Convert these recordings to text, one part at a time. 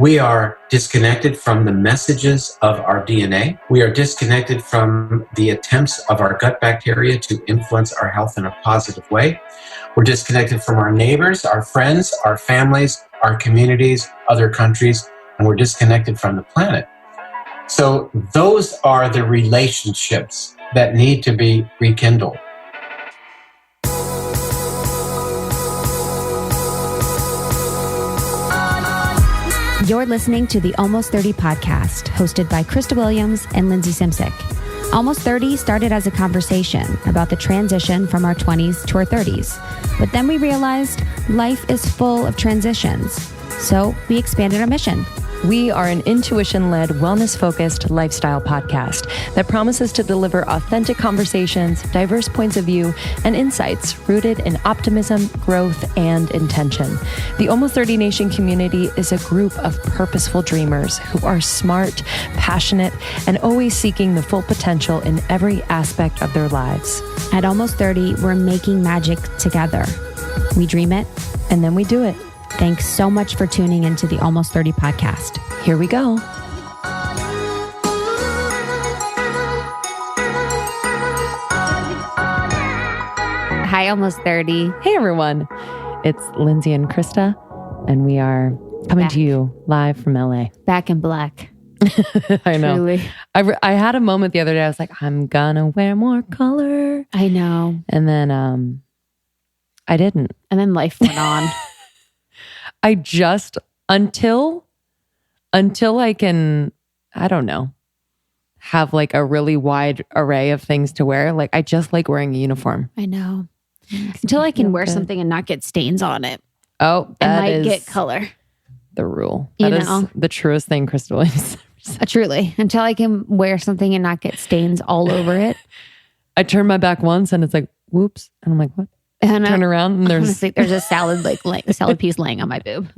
We are disconnected from the messages of our DNA. We are disconnected from the attempts of our gut bacteria to influence our health in a positive way. We're disconnected from our neighbors, our friends, our families, our communities, other countries, and we're disconnected from the planet. So those are the relationships that need to be rekindled. You're listening to the Almost 30 podcast, hosted by Krista Williams and Lindsay Simsick. Almost 30 started as a conversation about the transition from our 20s to our 30s. But then we realized life is full of transitions. So we expanded our mission. We are an intuition-led, wellness-focused lifestyle podcast that promises to deliver authentic conversations, diverse points of view, and insights rooted in optimism, growth, and intention. The Almost 30 Nation community is a group of purposeful dreamers who are smart, passionate, and always seeking the full potential in every aspect of their lives. At Almost 30, we're making magic together. We dream it, and then we do it. Thanks so much for tuning into the Almost 30 podcast. Here we go. Hi, Almost 30. Hey, everyone. It's Lindsay and Krista, and we are coming to you live from LA. Back in black. I know. Truly. I had a moment the other day. I was like, I'm gonna wear more color. I know. And then I didn't. And then life went on. I just, until I can, I don't know, have like a really wide array of things to wear. Like I just like wearing a uniform. I know. Until I can wear something and not get stains on it. Oh, that and is get color. The rule. That is the truest thing, Krista Williams. Truly. Until I can wear something and not get stains all over it. I turn my back once and it's like, whoops. And I'm like, what? And turn around and there's a salad salad piece laying on my boob.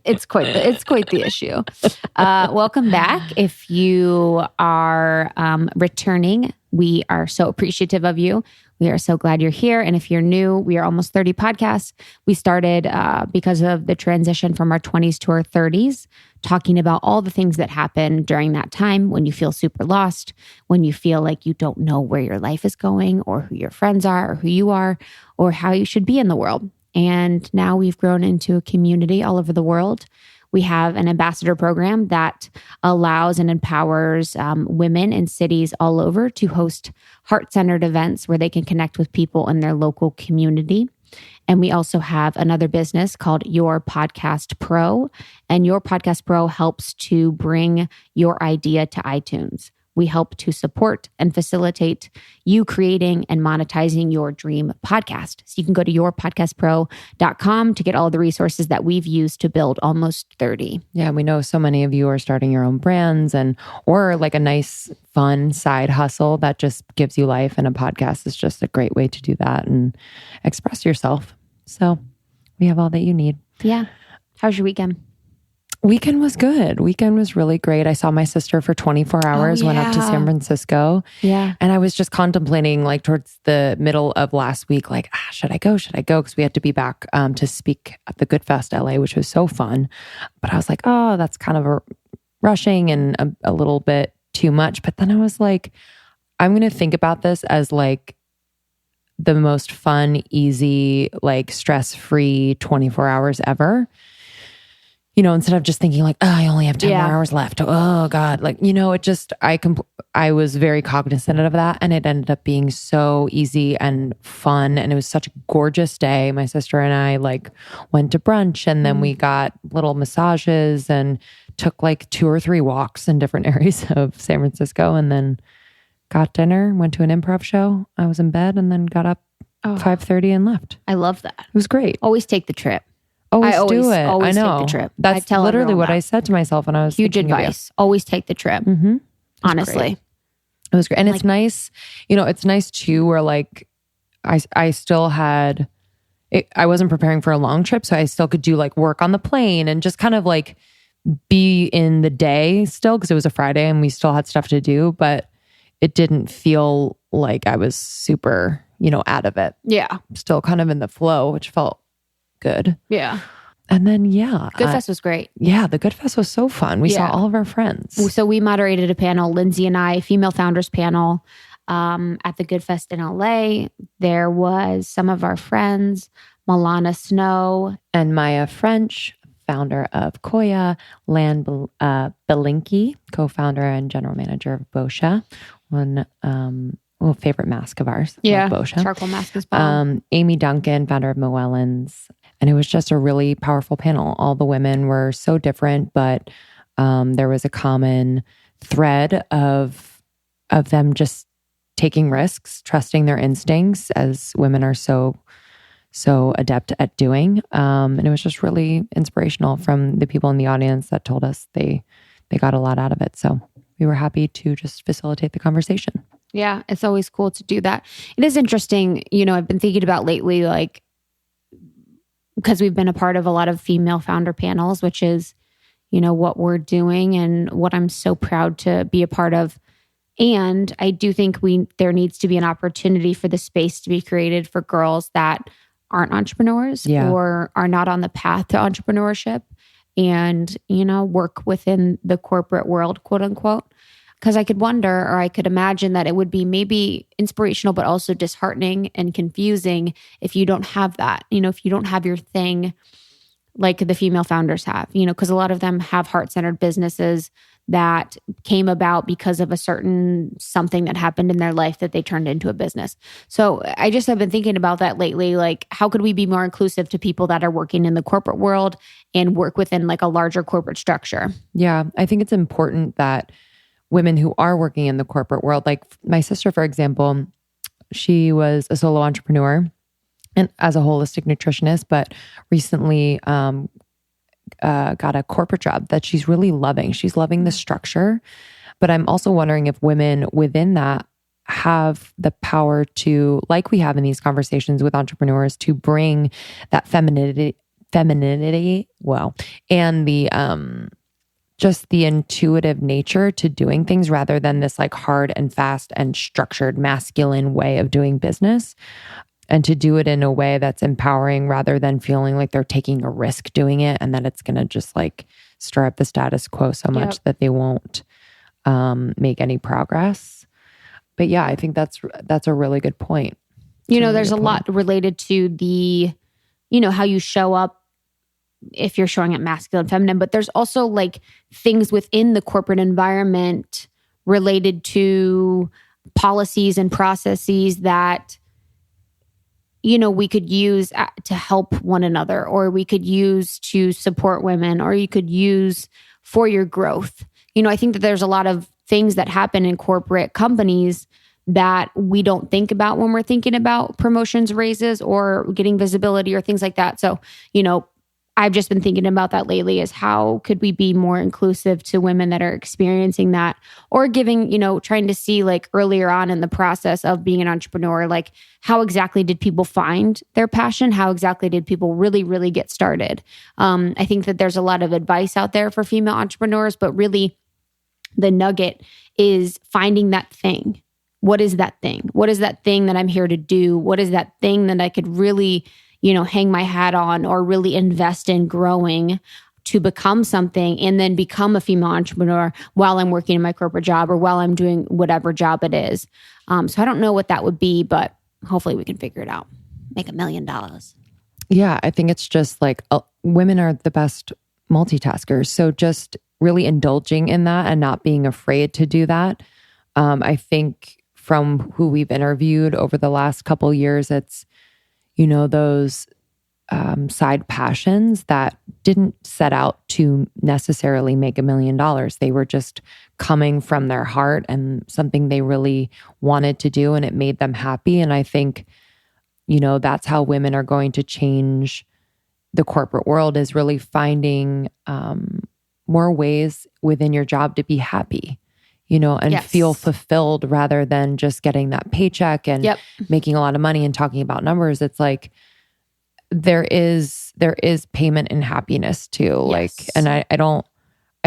It's quite the issue. Welcome back. If you are returning, we are so appreciative of you. We are so glad you're here. And if you're new, we are Almost 30 podcasts. We started because of the transition from our 20s to our 30s, talking about all the things that happen during that time when you feel super lost, when you feel like you don't know where your life is going or who your friends are or who you are or how you should be in the world. And now we've grown into a community all over the world. We have an ambassador program that allows and empowers women in cities all over to host heart-centered events where they can connect with people in their local community. And we also have another business called Your Podcast Pro. And Your Podcast Pro helps to bring your idea to iTunes. We help to support and facilitate you creating and monetizing your dream podcast. So you can go to yourpodcastpro.com to get all the resources that we've used to build Almost 30. Yeah, we know so many of you are starting your own brands or like a nice, fun side hustle that just gives you life. And a podcast is just a great way to do that and express yourself. So we have all that you need. Yeah. How's your weekend? Weekend was good. Weekend was really great. I saw my sister for 24 hours, went up to San Francisco. Yeah. And I was just contemplating like towards the middle of last week, like, should I go? Should I go? Because we had to be back to speak at the Good Fest LA, which was so fun. But I was like, oh, that's kind of rushing and a little bit too much. But then I was like, I'm going to think about this as like the most fun, easy, like stress-free 24 hours ever. You know, instead of just thinking like, oh, I only have 10 more hours left. Oh God. Like, you know, it just, I was very cognizant of that and it ended up being so easy and fun. And it was such a gorgeous day. My sister and I like went to brunch and then we got little massages and took like 2 or 3 walks in different areas of San Francisco and then got dinner, went to an improv show. I was in bed and then got up 5:30 and left. I love that. It was great. Always take the trip. Always do it. I know. Take the trip. That's literally what I said to myself when I was huge advice. Always take the trip. Mm-hmm. Honestly, great. It was great, and it's nice. You know, it's nice too. Where like, I still had. I wasn't preparing for a long trip, so I still could do like work on the plane and just kind of like be in the day still because it was a Friday and we still had stuff to do, but it didn't feel like I was super, out of it. Yeah, still kind of in the flow, which felt good. Yeah. And then, yeah. Good Fest was great. Yeah, the Good Fest was so fun. We saw all of our friends. So we moderated a panel, Lindsay and I, female founders panel at the Good Fest in LA. There was some of our friends, Milana Snow. And Maya French, founder of Koya, Lan Belinky, co-founder and general manager of Boscia, one favorite mask of ours. Yeah, Boscia. Charcoal mask is bomb. Amy Duncan, founder of Moellons. And it was just a really powerful panel. All the women were so different, but there was a common thread of them just taking risks, trusting their instincts, as women are so adept at doing. And it was just really inspirational from the people in the audience that told us they got a lot out of it. So we were happy to just facilitate the conversation. Yeah, it's always cool to do that. It is interesting. I've been thinking about lately, like, because we've been a part of a lot of female founder panels, which is, what we're doing and what I'm so proud to be a part of. And I do think there needs to be an opportunity for the space to be created for girls that aren't entrepreneurs or are not on the path to entrepreneurship and, work within the corporate world, quote unquote. Because I could wonder, or I could imagine that it would be maybe inspirational, but also disheartening and confusing if you don't have that, if you don't have your thing like the female founders have, because a lot of them have heart-centered businesses that came about because of a certain something that happened in their life that they turned into a business. So I just have been thinking about that lately. Like, how could we be more inclusive to people that are working in the corporate world and work within like a larger corporate structure? Yeah, I think it's important that women who are working in the corporate world, like my sister, for example, she was a solo entrepreneur and as a holistic nutritionist, but recently got a corporate job that she's really loving. She's loving the structure. But I'm also wondering if women within that have the power to, like we have in these conversations with entrepreneurs, to bring that femininity, and the just the intuitive nature to doing things rather than this like hard and fast and structured masculine way of doing business, and to do it in a way that's empowering rather than feeling like they're taking a risk doing it and that it's going to just like stir up the status quo so much that they won't make any progress. But yeah, I think that's a really good point. There's a lot related to the, how you show up if you're showing up masculine, feminine, but there's also like things within the corporate environment related to policies and processes that, we could use to help one another, or we could use to support women, or you could use for your growth. I think that there's a lot of things that happen in corporate companies that we don't think about when we're thinking about promotions, raises, or getting visibility or things like that. So, I've just been thinking about that lately, is how could we be more inclusive to women that are experiencing that, or giving, trying to see like earlier on in the process of being an entrepreneur, like how exactly did people find their passion? How exactly did people really, really get started? I think that there's a lot of advice out there for female entrepreneurs, but really the nugget is finding that thing. What is that thing? What is that thing that I'm here to do? What is that thing that I could really hang my hat on or really invest in growing to become something, and then become a female entrepreneur while I'm working in my corporate job or while I'm doing whatever job it is. So I don't know what that would be, but hopefully we can figure it out. Make $1 million. Yeah, I think it's just like women are the best multitaskers. So just really indulging in that and not being afraid to do that. I think from who we've interviewed over the last couple of years, it's those side passions that didn't set out to necessarily make $1 million. They were just coming from their heart and something they really wanted to do, and it made them happy. And I think, that's how women are going to change the corporate world, is really finding more ways within your job to be happy. And feel fulfilled rather than just getting that paycheck and making a lot of money and talking about numbers. It's like there is payment in happiness too. Like, and I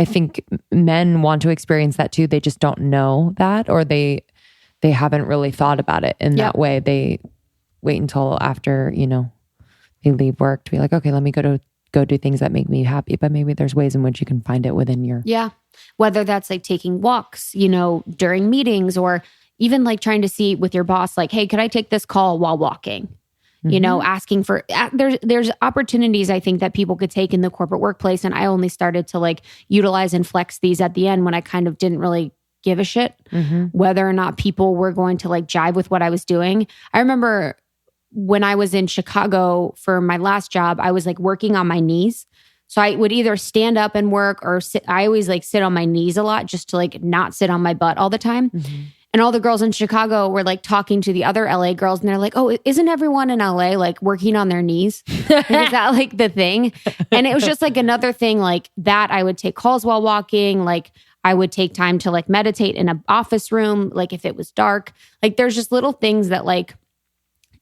think men want to experience that too. They just don't know that, or they haven't really thought about it in that way. They wait until after, they leave work to be like, okay, let me go to go do things that make me happy, but maybe there's ways in which you can find it within your... Yeah. Whether that's like taking walks, during meetings, or even like trying to see with your boss, like, hey, could I take this call while walking? Asking for, there's opportunities I think that people could take in the corporate workplace. And I only started to like utilize and flex these at the end when I kind of didn't really give a shit whether or not people were going to like jive with what I was doing. I remember when I was in Chicago for my last job, I was like working on my knees. So I would either stand up and work or sit. I always like sit on my knees a lot just to like not sit on my butt all the time. And all the girls in Chicago were like talking to the other LA girls and they're like, oh, isn't everyone in LA like working on their knees? Is that like the thing? And it was just like another thing like that. I would take calls while walking. Like I would take time to like meditate in an office room. Like if it was dark, like there's just little things that like,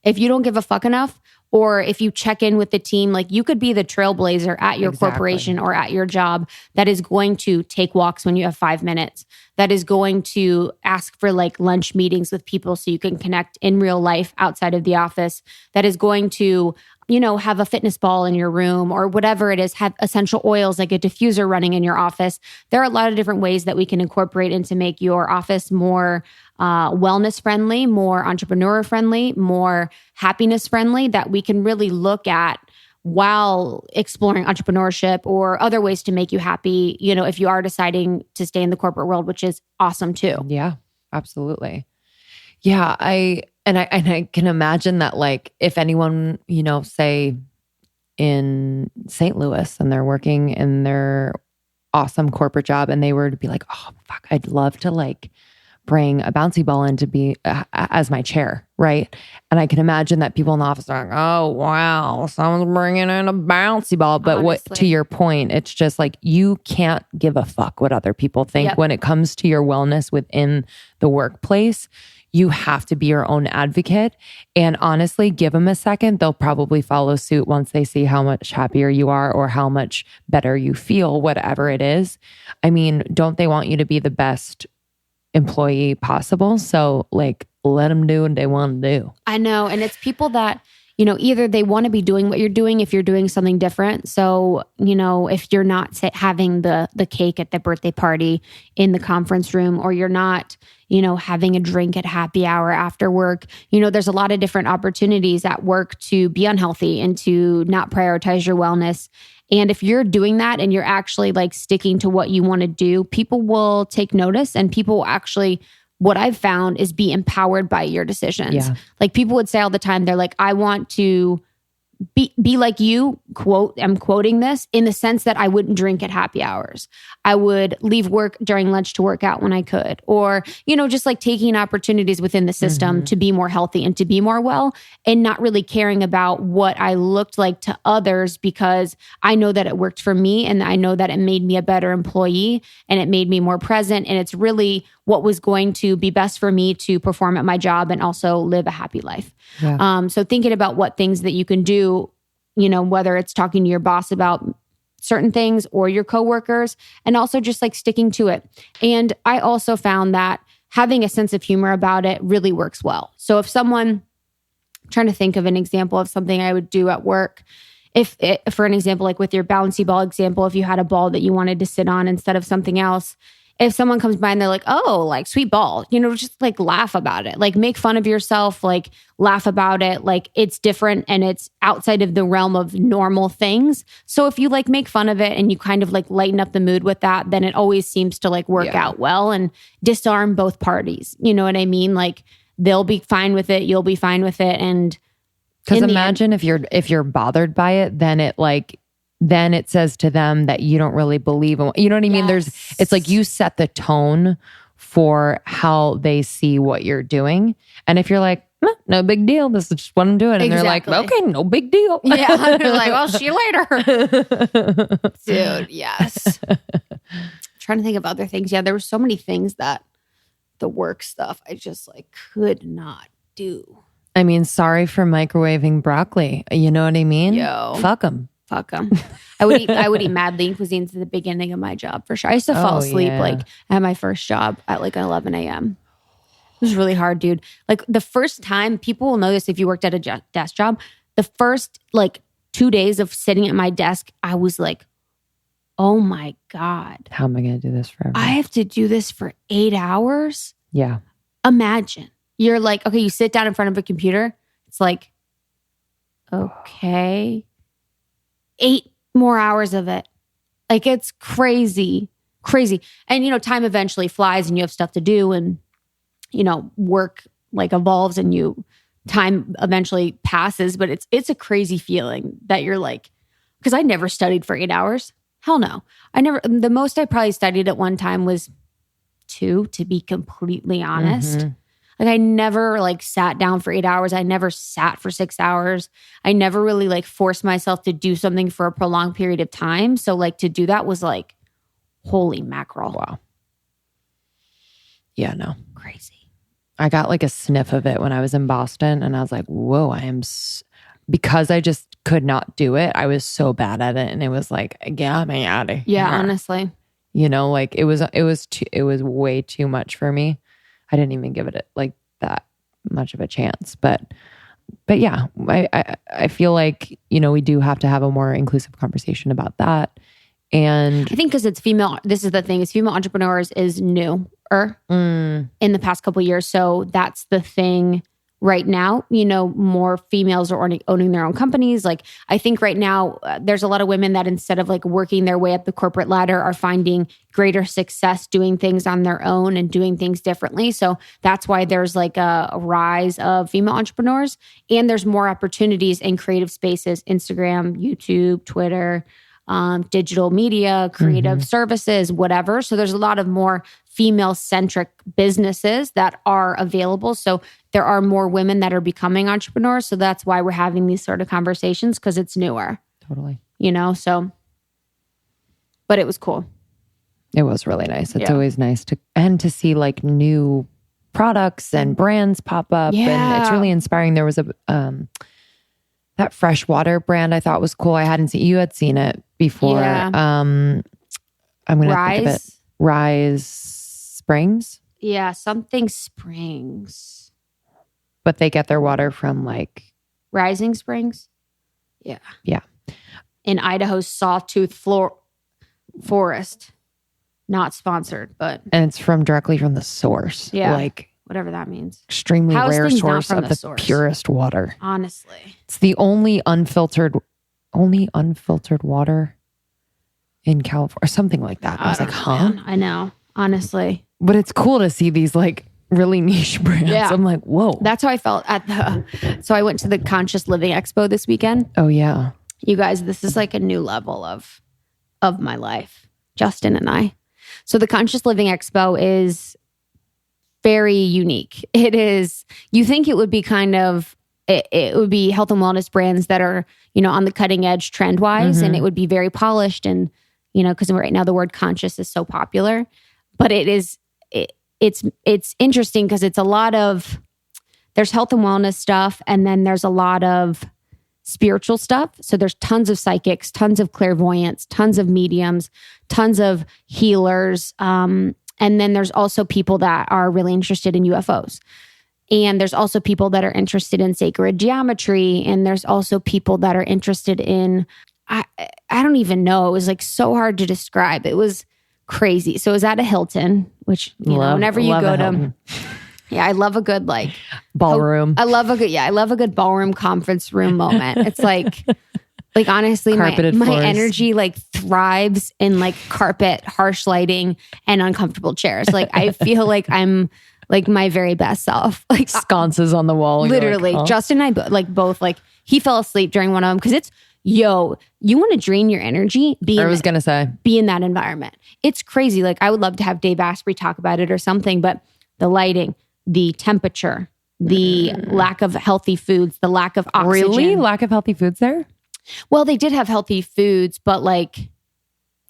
if you don't give a fuck enough, or if you check in with the team, like you could be the trailblazer at your corporation or at your job that is going to take walks when you have 5 minutes, that is going to ask for like lunch meetings with people so you can connect in real life outside of the office, that is going to, have a fitness ball in your room or whatever it is, have essential oils like a diffuser running in your office. There are a lot of different ways that we can incorporate and to make your office more wellness friendly, more entrepreneur friendly, more happiness friendly, that we can really look at while exploring entrepreneurship or other ways to make you happy, if you are deciding to stay in the corporate world, which is awesome too. Yeah, absolutely. Yeah, I can imagine that like if anyone, say in St. Louis and they're working in their awesome corporate job and they were to be like, oh, fuck, I'd love to like bring a bouncy ball in to be as my chair, right? And I can imagine that people in the office are like, oh, wow, someone's bringing in a bouncy ball. But Honestly. what, to your point, it's just like you can't give a fuck what other people think when it comes to your wellness within the workplace. You have to be your own advocate. And honestly, give them a second. They'll probably follow suit once they see how much happier you are or how much better you feel, whatever it is. I mean, don't they want you to be the best employee possible? So like, let them do what they want to do. I know. And it's people that, either they want to be doing what you're doing if you're doing something different. So, if you're not having the cake at the birthday party in the conference room, or you're not, having a drink at happy hour after work, there's a lot of different opportunities at work to be unhealthy and to not prioritize your wellness. And if you're doing that and you're actually like sticking to what you want to do, people will take notice and people will actually, what I've found is be empowered by your decisions. Yeah. Like people would say all the time, they're like, I want to be like you, I'm quoting this, in the sense that I wouldn't drink at happy hours. I would leave work during lunch to work out when I could, or, just like taking opportunities within the system to be more healthy and to be more well, and not really caring about what I looked like to others, because I know that it worked for me and I know that it made me a better employee and it made me more present. And it's really what was going to be best for me to perform at my job and also live a happy life. Yeah. So thinking about what things that you can do, whether it's talking to your boss about certain things or your coworkers, and also just like sticking to it. And I also found that having a sense of humor about it really works well. So if someone, I'm trying to think of an example of something I would do at work. For an example, like with your bouncy ball example, if you had a ball that you wanted to sit on instead of something else, if someone comes by and they're like, oh, like sweet ball, just like laugh about it, like make fun of yourself, like laugh about it. Like it's different and it's outside of the realm of normal things. So if you like make fun of it and you kind of like lighten up the mood with that, then it always seems to like work out well and disarm both parties. You know what I mean? Like they'll be fine with it. You'll be fine with it. And because imagine if you're bothered by it, then it says to them that you don't really believe in, you know what I mean? It's like you set the tone for how they see what you're doing. And if you're like, no big deal, this is just what I'm doing. And they're like, okay, no big deal. Yeah. They're like, well, see you later. Dude, yes. Trying to think of other things. Yeah, there were so many things that the work stuff I just like could not do. I mean, sorry for microwaving broccoli. You know what I mean? Yo. Fuck them. Fuck them. I would eat mad lean cuisines at the beginning of my job for sure. I used to fall asleep like at my first job at like 11 a.m. It was really hard, dude. Like the first time, people will know this if you worked at a desk job, the first like 2 days of sitting at my desk, I was like, oh my God. How am I going to do this forever? I have to do this for 8 hours? Yeah. Imagine. You're like, okay, you sit down in front of a computer. It's like, okay, 8 more hours of it. Like, it's crazy. And, time eventually flies and you have stuff to do and, work like evolves and time eventually passes. But it's a crazy feeling that you're like, because I never studied for 8 hours. Hell no. The most I probably studied at one time was 2, to be completely honest. Mm-hmm. Like I never sat down for 8 hours. I never sat for 6 hours. I never really forced myself to do something for a prolonged period of time. So to do that was holy mackerel. Wow. Yeah, no. Crazy. I got a sniff of it when I was in Boston and I was like, whoa, because I just could not do it. I was so bad at it. And it was like, get me out of here. Yeah, honestly. It was way too much for me. I didn't even give it that much of a chance. But yeah, I feel like, we do have to have a more inclusive conversation about that. And I think because it's female, this is the thing, is female entrepreneurs is newer in the past couple of years. So that's the thing right now, more females are owning their own companies. I think right now there's a lot of women that instead of working their way up the corporate ladder are finding greater success doing things on their own and doing things differently. So that's why there's a rise of female entrepreneurs and there's more opportunities in creative spaces, Instagram, YouTube, Twitter, digital media, creative services, whatever. So there's a lot of more female-centric businesses that are available. So there are more women that are becoming entrepreneurs. So that's why we're having these sort of conversations because it's newer. Totally. So, but it was cool. It was really nice. It's always nice to see new products and brands pop up. Yeah. And it's really inspiring. There was that freshwater brand I thought was cool. I hadn't seen, you had seen it before. Yeah. I'm going to think of it. Rise Springs. Yeah, something Springs. But they get their water from Rising Springs? Yeah. Yeah. In Idaho's Sawtooth Forest. Not sponsored, but. And it's directly from the source. Yeah. Whatever that means. Extremely rare source of the purest water. Honestly. It's the only unfiltered water in California, or something like that. I was like, huh? Man. I know, honestly. But it's cool to see these really niche brands. Yeah. I'm like, whoa. That's how I felt so I went to the Conscious Living Expo this weekend. Oh yeah. You guys, this is a new level of my life, Justin and I. So the Conscious Living Expo is very unique. It is, you think it would be it would be health and wellness brands that are, on the cutting edge trend wise, and it would be very polished and, because right now the word conscious is so popular, but it's interesting because it's a lot of, there's health and wellness stuff. And then there's a lot of spiritual stuff. So there's tons of psychics, tons of clairvoyants, tons of mediums, tons of healers. And then there's also people that are really interested in UFOs. And there's also people that are interested in sacred geometry. And there's also people that are interested in, I don't even know. It was so hard to describe. It was crazy. So it was at a Hilton, which, whenever you go to, yeah, I love a good ballroom. I love a good ballroom conference room moment. It's honestly, my energy thrives in carpet, harsh lighting, and uncomfortable chairs. I feel like I'm my very best self. Sconces on the wall. Literally. Huh? Justin and I both he fell asleep during one of them because it's, you want to drain your energy? Be in that environment. It's crazy. I would love to have Dave Asprey talk about it or something, but the lighting, the temperature, the lack of healthy foods, the lack of oxygen. Really? Lack of healthy foods there? Well, they did have healthy foods, but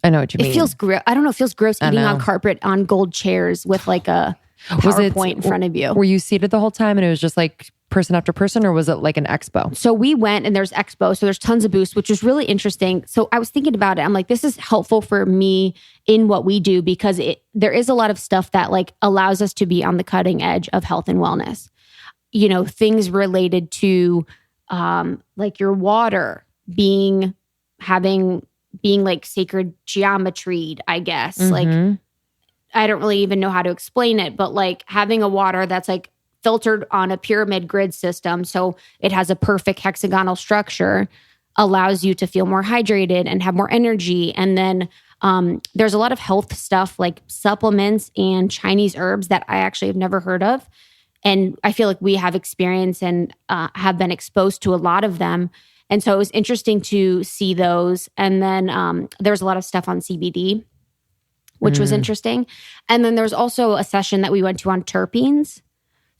I know what you mean. It feels gross. I don't know. It feels gross eating on carpet on gold chairs with a PowerPoint in front of you. Were you seated the whole time and it was just person after person, or was it an expo? So we went and there's expo. So there's tons of booths, which was really interesting. So I was thinking about it. I'm this is helpful for me in what we do because there is a lot of stuff that allows us to be on the cutting edge of health and wellness. Things related to your water, being like sacred geometry, I guess. Like, I don't really even know how to explain it, but like having a water that's like filtered on a pyramid grid system, so it has a perfect hexagonal structure, allows you to feel more hydrated and have more energy. And then there's a lot of health stuff like supplements and Chinese herbs that I actually have never heard of. And I feel like we have experience and have been exposed to a lot of them. And so it was interesting to see those. And then there was a lot of stuff on CBD, which was interesting. And then there was also a session that we went to on terpenes.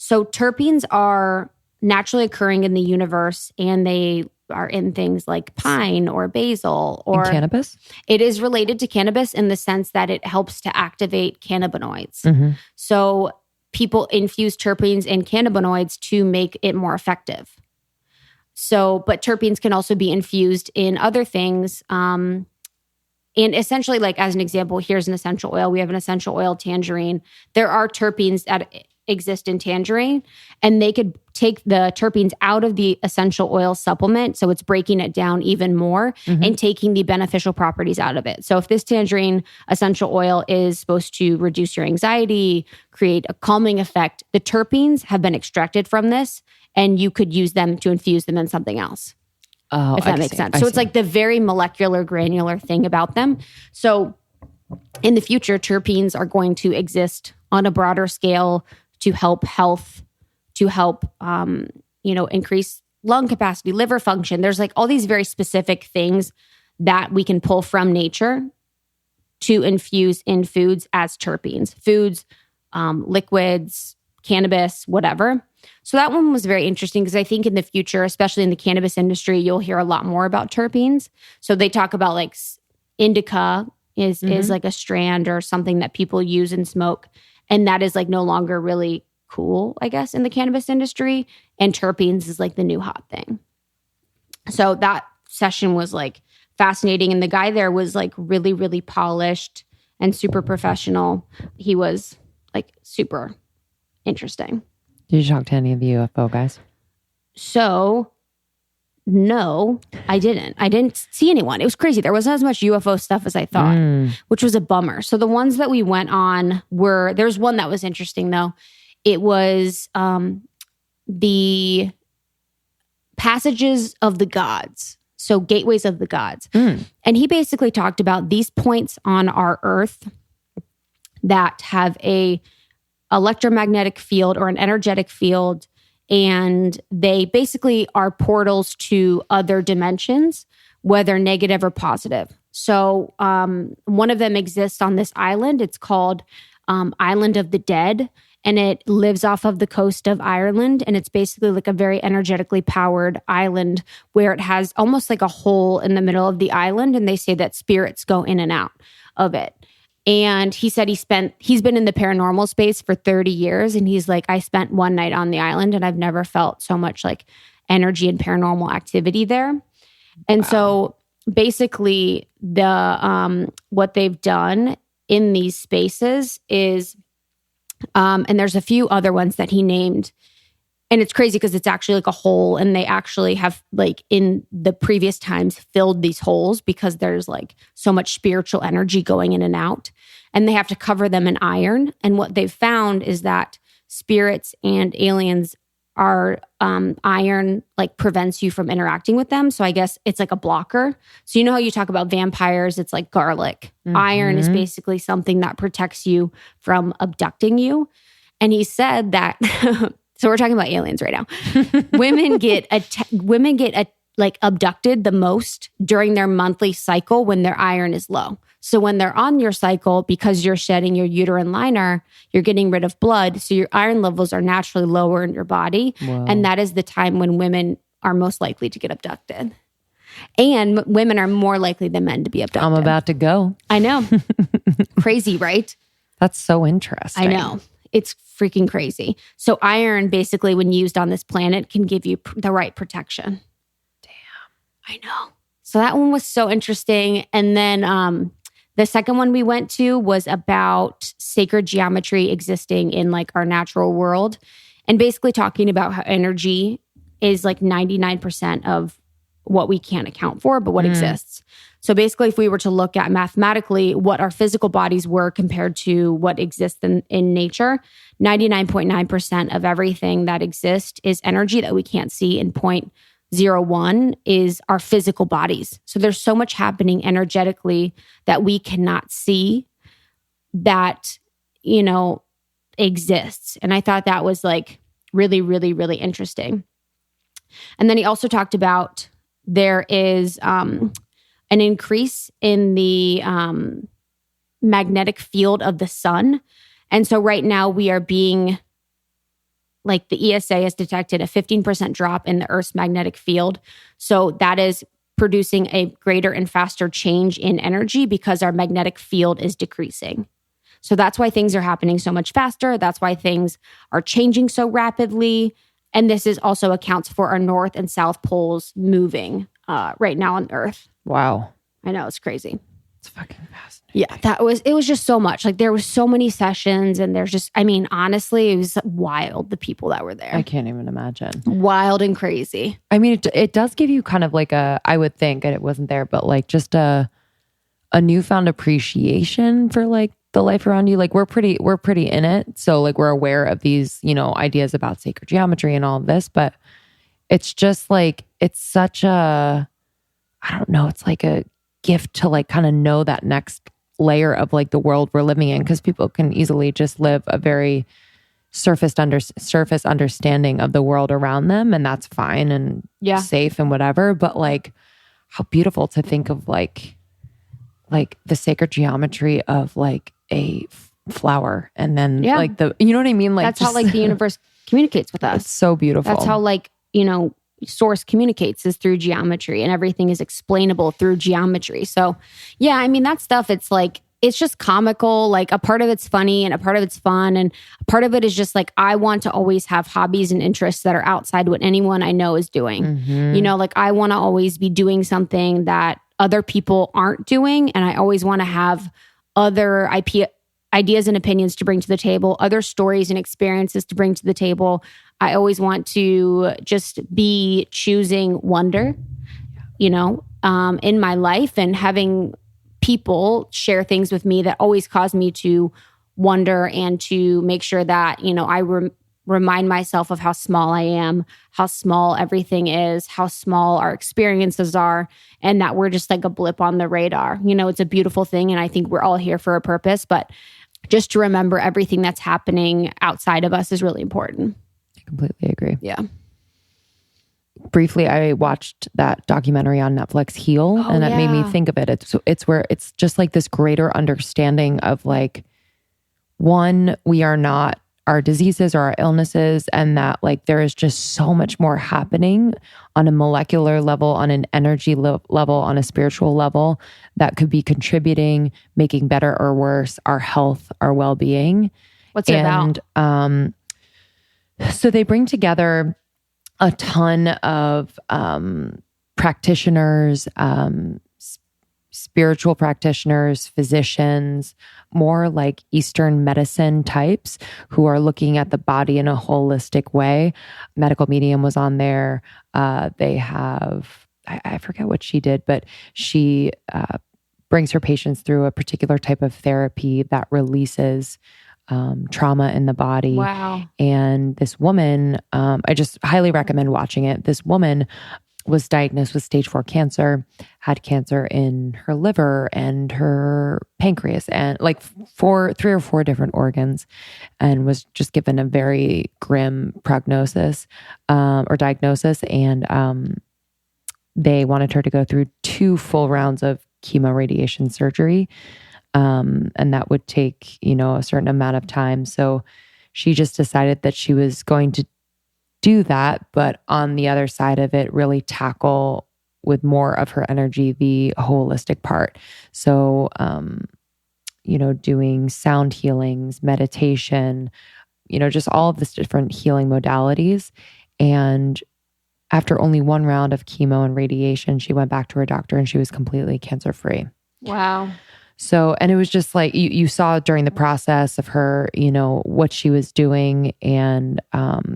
So terpenes are naturally occurring in the universe, and they are in things like pine or basil or and cannabis. It is related to cannabis in the sense that it helps to activate cannabinoids. So people infuse terpenes and cannabinoids to make it more effective. So, but terpenes can also be infused in other things. And essentially, like as an example, here's an essential oil. We have an essential oil tangerine. There are terpenes that exist in tangerine, and they could take the terpenes out of the essential oil supplement. So it's breaking it down even more and taking the beneficial properties out of it. So if this tangerine essential oil is supposed to reduce your anxiety, create a calming effect, the terpenes have been extracted from this, and you could use them to infuse them in something else. Oh, if that makes sense. So it's like the very molecular, granular thing about them. So in the future, terpenes are going to exist on a broader scale to help health, to help, increase lung capacity, liver function. There's like all these very specific things that we can pull from nature to infuse in foods as terpenes, foods, liquids, cannabis, whatever. So that one was very interesting because I think in the future, especially in the cannabis industry, you'll hear a lot more about terpenes. So they talk about like indica is like a strand or something that people use and smoke. And that is like no longer really cool, I guess, in the cannabis industry. And terpenes is like the new hot thing. So that session was like fascinating. And the guy there was like really, really polished and super professional. He was like super interesting. Did you talk to any of the UFO guys? So, no, I didn't. I didn't see anyone. It was crazy. There wasn't as much UFO stuff as I thought, which was a bummer. So the ones that we went on were, there's one that was interesting though. It was the passages of the gods. So gateways of the gods. And he basically talked about these points on our earth that have a electromagnetic field or an energetic field, and they basically are portals to other dimensions, whether negative or positive. So one of them exists on this island. It's called Island of the Dead, and it lives off of the coast of Ireland. And it's basically like a very energetically powered island where it has almost like a hole in the middle of the island. And they say that spirits go in and out of it. And he said he's been in the paranormal space for 30 years. And he's like, I spent one night on the island and I've never felt so much like energy and paranormal activity there. And so basically the what they've done in these spaces is, and there's a few other ones that he named. And it's crazy because it's actually like a hole, and they actually have like in the previous times filled these holes because there's like so much spiritual energy going in and out, and they have to cover them in iron. And what they've found is that spirits and aliens are iron like prevents you from interacting with them. So I guess it's like a blocker. So you know how you talk about vampires, it's like garlic. Iron is basically something that protects you from abducting you. And he said that so we're talking about aliens right now. Women get abducted the most during their monthly cycle when their iron is low. So when they're on your cycle, because you're shedding your uterine liner, you're getting rid of blood. So your iron levels are naturally lower in your body. Whoa. And that is the time when women are most likely to get abducted. And women are more likely than men to be abducted. I'm about to go. I know. Crazy, right? That's so interesting. I know. It's freaking crazy. So iron, basically, when used on this planet, can give you the right protection. Damn. I know. So that one was so interesting. And then the second one we went to was about sacred geometry existing in like our natural world, and basically talking about how energy is like 99% of what we can't account for, but what exists. So basically, if we were to look at mathematically what our physical bodies were compared to what exists in nature, 99.9% of everything that exists is energy that we can't see, and 0.01 is our physical bodies. So there's so much happening energetically that we cannot see that, exists. And I thought that was like really, really, really interesting. And then he also talked about there is an increase in the magnetic field of the sun. And so right now we are being, like the ESA has detected a 15% drop in the Earth's magnetic field. So that is producing a greater and faster change in energy because our magnetic field is decreasing. So that's why things are happening so much faster. That's why things are changing so rapidly. And this is also accounts for our north and south poles moving right now on Earth. Wow. I know, it's crazy. It's fucking fascinating. Yeah, it was just so much. Like there was so many sessions and there's just, honestly, it was wild, the people that were there. I can't even imagine. Wild and crazy. I mean, it does give you kind of like I would think, and it wasn't there, but like just a newfound appreciation for like the life around you. Like we're pretty in it. So like we're aware of these, ideas about sacred geometry and all of this, but it's just like, it's such I don't know, it's like a gift to like kind of know that next layer of like the world we're living in, because people can easily just live a very surface understanding of the world around them, and that's fine and safe and whatever. But like how beautiful to think of like the sacred geometry of like a flower, and then like the, you know what I mean? Like that's how like the universe communicates with us. It's so beautiful. That's how like, source communicates is through geometry, and everything is explainable through geometry. So yeah, that stuff, it's like, it's just comical. Like a part of it's funny and a part of it's fun. And a part of it is just like, I want to always have hobbies and interests that are outside what anyone I know is doing. Like I want to always be doing something that other people aren't doing. And I always want to have other ideas and opinions to bring to the table, other stories and experiences to bring to the table. I always want to just be choosing wonder, in my life, and having people share things with me that always cause me to wonder and to make sure that, I remind myself of how small I am, how small everything is, how small our experiences are, and that we're just like a blip on the radar. It's a beautiful thing. And I think we're all here for a purpose, but just to remember everything that's happening outside of us is really important. I completely agree. Yeah. Briefly, I watched that documentary on Netflix, Heal, and that made me think of it. It's where it's just like this greater understanding of like, one, we are not our diseases or our illnesses, and that like there is just so much more happening on a molecular level, on an energy level, on a spiritual level that could be contributing, making better or worse our health, our well-being. What's it about? So they bring together a ton of practitioners, spiritual practitioners, physicians, more like Eastern medicine types who are looking at the body in a holistic way. Medical Medium was on there. They have, I forget what she did, but she brings her patients through a particular type of therapy that releases trauma in the body. Wow. And this woman, I just highly recommend watching it. This woman was diagnosed with stage 4 cancer, had cancer in her liver and her pancreas, and like 3 or 4 different organs, and was just given a very grim prognosis or diagnosis. And they wanted her to go through 2 full rounds of chemo radiation surgery. And that would take, a certain amount of time. So she just decided that she was going to do that, but on the other side of it, really tackle with more of her energy the holistic part. So, doing sound healings, meditation, just all of this different healing modalities. And after only 1 round of chemo and radiation, she went back to her doctor and she was completely cancer-free. Wow. So, and it was just like, you saw during the process of her, what she was doing, and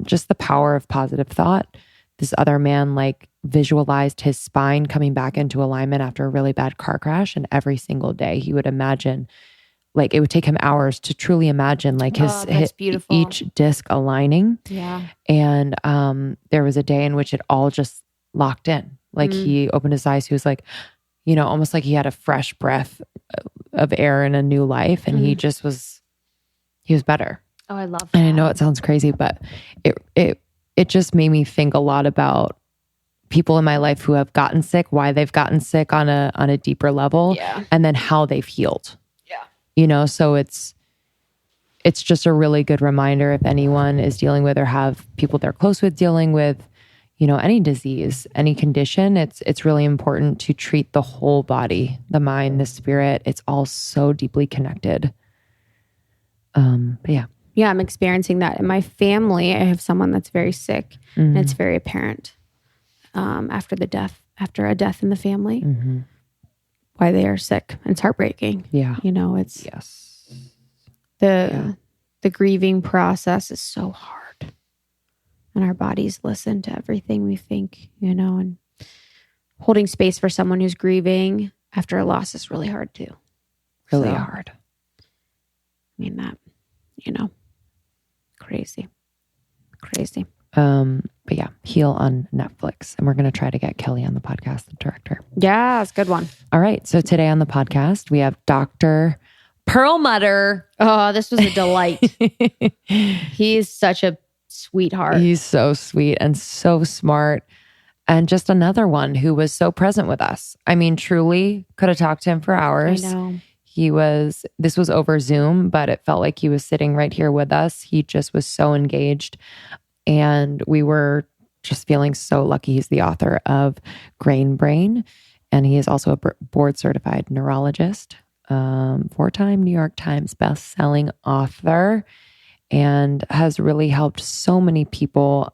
just the power of positive thought, this other man like visualized his spine coming back into alignment after a really bad car crash. And every single day he would imagine, like it would take him hours to truly imagine like that's beautiful. each disc aligning. Yeah. And there was a day in which it all just locked in. Like he opened his eyes. He was like, you know, almost like he had a fresh breath of air in a new life. And he was better. Oh, I love that. And I know it sounds crazy, but it just made me think a lot about people in my life who have gotten sick, why they've gotten sick on a deeper level, and then how they've healed. Yeah. You know, so it's just a really good reminder if anyone is dealing with or have people they're close with dealing with, you know, any disease, any condition, it's really important to treat the whole body, the mind, the spirit. It's all so deeply connected. But yeah. Yeah, I'm experiencing that in my family. I have someone that's very sick, and it's very apparent after a death in the family, why they are sick. And it's heartbreaking. Yeah, you know, it's the grieving process is so hard, and our bodies listen to everything we think. You know, and holding space for someone who's grieving after a loss is really hard too. Really hard. I mean that, you know. Crazy. But yeah, Heal on Netflix. And we're going to try to get Kelly on the podcast, the director. Yeah, it's a good one. All right. So today on the podcast, we have Dr. Perlmutter. Oh, this was a delight. He's such a sweetheart. He's so sweet and so smart. And just another one who was so present with us. I mean, truly could have talked to him for hours. I know. This was over Zoom, but it felt like he was sitting right here with us. He just was so engaged. And we were just feeling so lucky. He's the author of Grain Brain. And he is also a board-certified neurologist, 4-time New York Times best-selling author, and has really helped so many people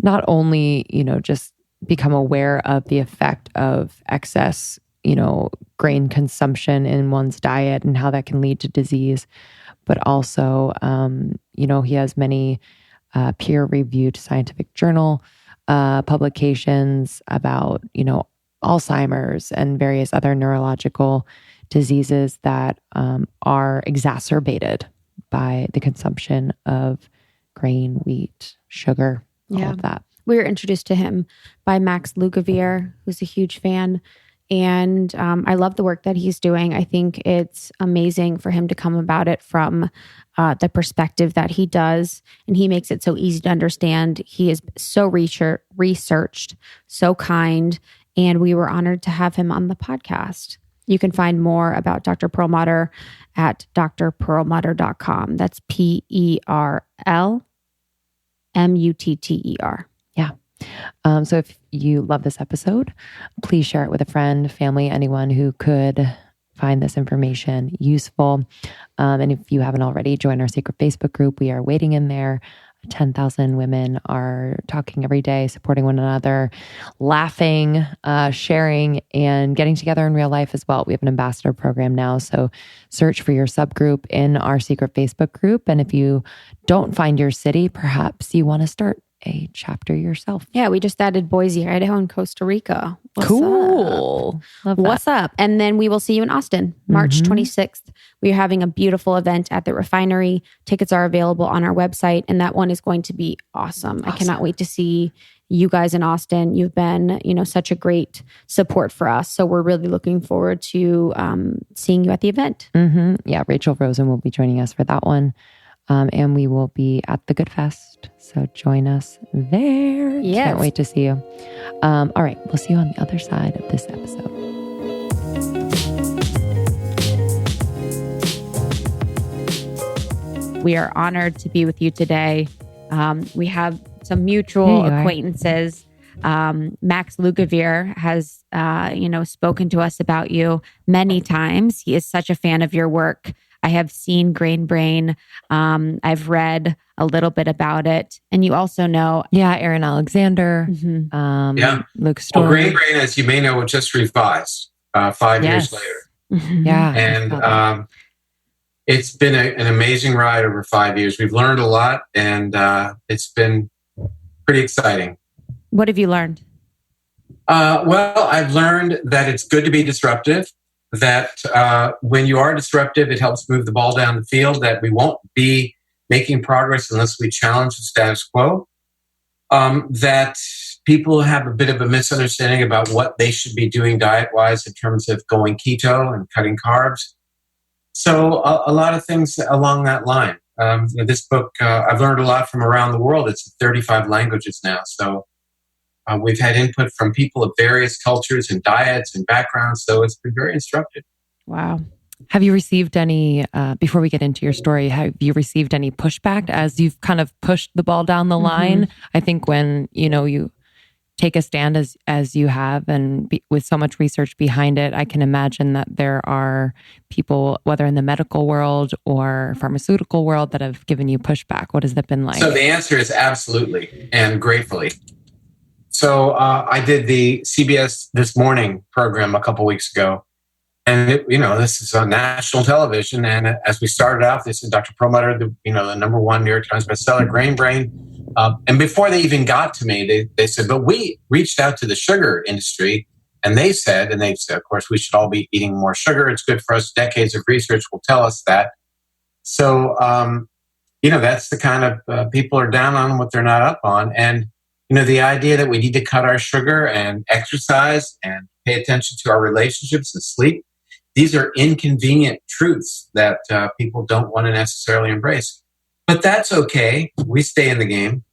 not only, you know, just become aware of the effect of excess, you know, grain consumption in one's diet and how that can lead to disease. But also, you know, he has many peer-reviewed scientific journal publications about, you know, Alzheimer's and various other neurological diseases that are exacerbated by the consumption of grain, wheat, sugar, all of that. We were introduced to him by Max Lugavere, who's a huge fan. And I love the work that he's doing. I think it's amazing for him to come about it from the perspective that he does. And he makes it so easy to understand. He is so researched, so kind. And we were honored to have him on the podcast. You can find more about Dr. Perlmutter at drperlmutter.com. That's PERLMUTTER. Yeah. So if you love this episode, please share it with a friend, family, anyone who could find this information useful. And if you haven't already, join our secret Facebook group. We are waiting in there. 10,000 women are talking every day, supporting one another, laughing, sharing, and getting together in real life as well. We have an ambassador program now. So search for your subgroup in our secret Facebook group. And if you don't find your city, perhaps you want to start a chapter yourself. Yeah, we just added Boise, Idaho, and Costa Rica. Cool. Love that. What's up? And then we will see you in Austin, March 26th. We are having a beautiful event at the Refinery. Tickets are available on our website, and that one is going to be awesome. I cannot wait to see you guys in Austin. You've been, you know, such a great support for us. So we're really looking forward to seeing you at the event. Yeah, Rachel Rosen will be joining us for that one. And we will be at the Good Fest. So join us there. Yes. Can't wait to see you. All right. We'll see you on the other side of this episode. We are honored to be with you today. We have some mutual acquaintances. Max Lugavere has, spoken to us about you many times. He is such a fan of your work. I have seen Grain Brain. I've read a little bit about it. And you also know... Yeah, Aaron Alexander. Luke Storm. Well, Grain Brain, as you may know, was just revised 5 years later. Yeah. And it's been an amazing ride over 5 years. We've learned a lot, and it's been pretty exciting. What have you learned? Well, I've learned that it's good to be disruptive, that when you are disruptive, it helps move the ball down the field, that we won't be making progress unless we challenge the status quo, that people have a bit of a misunderstanding about what they should be doing diet-wise in terms of going keto and cutting carbs. So a lot of things along that line. This book, I've learned a lot from around the world. It's in 35 languages now. So we've had input from people of various cultures and diets and backgrounds. So it's been very instructive. Wow. Have you received any, before we get into your story, have you received any pushback as you've kind of pushed the ball down the line? I think when, you take a stand as you have and with so much research behind it, I can imagine that there are people, whether in the medical world or pharmaceutical world, that have given you pushback. What has that been like? So the answer is absolutely and gratefully. So I did the CBS This Morning program a couple weeks ago. And, this is on national television. And as we started out, they said, Dr. Perlmutter, the number one New York Times bestseller, Grain Brain. And before they even got to me, they said, but we reached out to the sugar industry. And they said, of course, we should all be eating more sugar. It's good for us. Decades of research will tell us that. So, that's the kind of people are down on what they're not up on. And, the idea that we need to cut our sugar and exercise and pay attention to our relationships and sleep, these are inconvenient truths that people don't want to necessarily embrace. But that's okay. We stay in the game.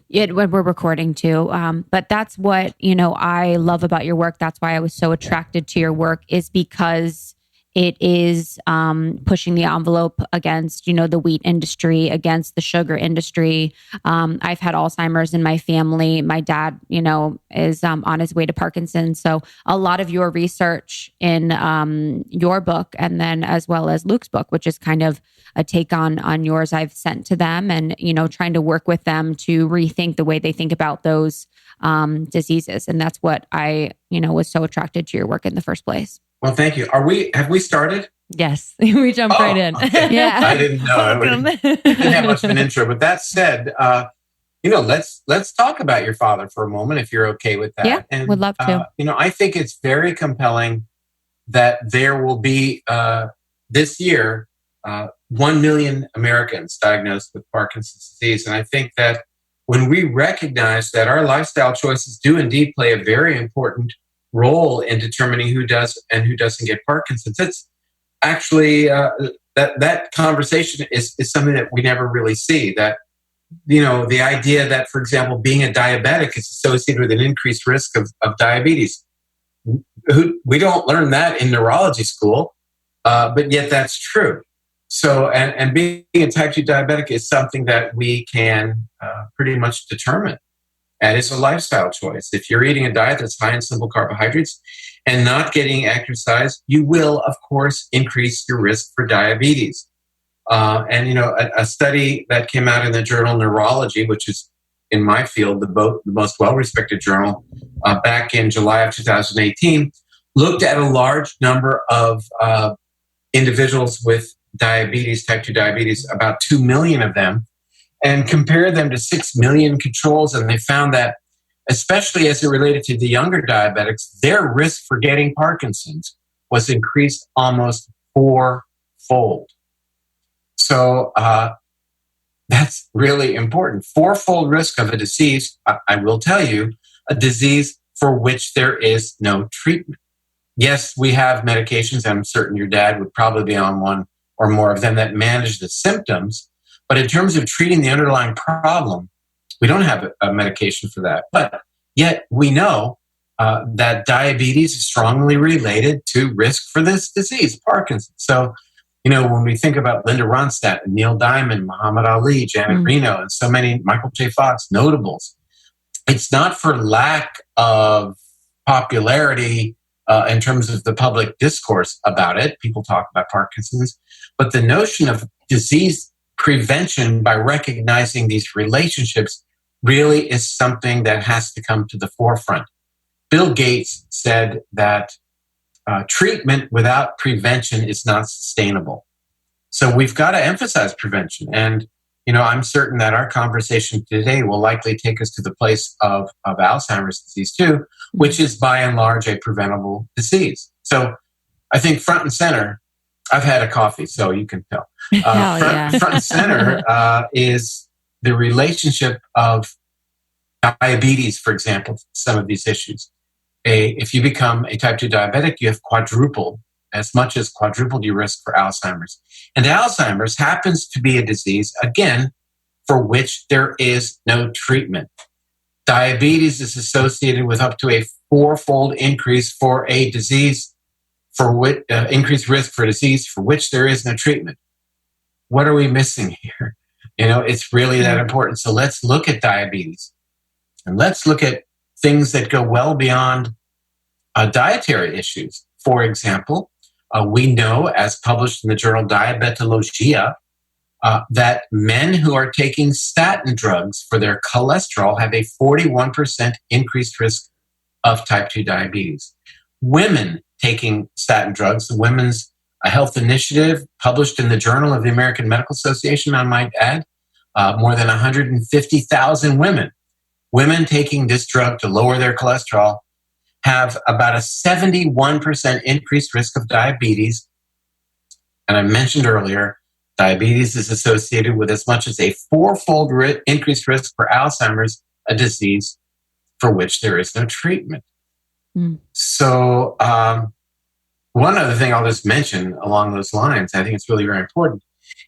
Yeah, when we're recording too. But that's what, I love about your work. That's why I was so attracted to your work, is because it is pushing the envelope against, the wheat industry, against the sugar industry. I've had Alzheimer's in my family. My dad, is on his way to Parkinson's. So a lot of your research in your book, and then as well as Luke's book, which is kind of a take on yours, I've sent to them, and trying to work with them to rethink the way they think about those diseases. And that's what I was so attracted to your work in the first place. Well, thank you. Have we started? Yes, we jumped right in. Okay. Yeah, I didn't know. Didn't have much of an intro. But that said, let's talk about your father for a moment, if you're okay with that. Yeah, and, would love to. I think it's very compelling that there will be this year 1 million Americans diagnosed with Parkinson's disease, and I think that when we recognize that our lifestyle choices do indeed play a very important role in determining who does and who doesn't get Parkinson's, it's actually that conversation is something that we never really see. That the idea that, for example, being a diabetic is associated with an increased risk of diabetes. We don't learn that in neurology school, but yet that's true. So, and being a type 2 diabetic is something that we can pretty much determine. And it's a lifestyle choice. If you're eating a diet that's high in simple carbohydrates and not getting exercise, you will, of course, increase your risk for diabetes. And a study that came out in the journal Neurology, which is in my field the most well-respected journal, back in July of 2018, looked at a large number of individuals with diabetes, type 2 diabetes, about 2 million of them, and compared them to 6 million controls. And they found that, especially as it related to the younger diabetics, their risk for getting Parkinson's was increased almost 4-fold. So that's really important. 4-fold risk of a disease, I will tell you, a disease for which there is no treatment. Yes, we have medications. I'm certain your dad would probably be on one or more of them that manage the symptoms. But in terms of treating the underlying problem, we don't have a medication for that. But yet we know that diabetes is strongly related to risk for this disease, Parkinson's. So, when we think about Linda Ronstadt and Neil Diamond, Muhammad Ali, Janet Reno, and so many, Michael J. Fox, notables, it's not for lack of popularity in terms of the public discourse about it. People talk about Parkinson's, but the notion of disease prevention by recognizing these relationships really is something that has to come to the forefront. Bill Gates said that treatment without prevention is not sustainable. So we've got to emphasize prevention. And, I'm certain that our conversation today will likely take us to the place of Alzheimer's disease too, which is by and large a preventable disease. So I think front and center, I've had a coffee, so you can tell. Front and center is the relationship of diabetes, for example, some of these issues. If you become a type 2 diabetic, you have as much as quadrupled your risk for Alzheimer's. And Alzheimer's happens to be a disease, again, for which there is no treatment. Diabetes is associated with up to a 4-fold increase for a disease, for which increased risk for disease for which there is no treatment. What are we missing here? It's really that important. So let's look at diabetes, and let's look at things that go well beyond dietary issues. For example, we know, as published in the journal Diabetologia, that men who are taking statin drugs for their cholesterol have a 41% increased risk of type 2 diabetes. Women taking statin drugs, the Women's Health Initiative, published in the Journal of the American Medical Association, I might add, more than 150,000 women taking this drug to lower their cholesterol have about a 71% increased risk of diabetes. And I mentioned earlier, diabetes is associated with as much as a 4-fold increased risk for Alzheimer's, a disease for which there is no treatment. So one other thing I'll just mention along those lines, I think it's really very important.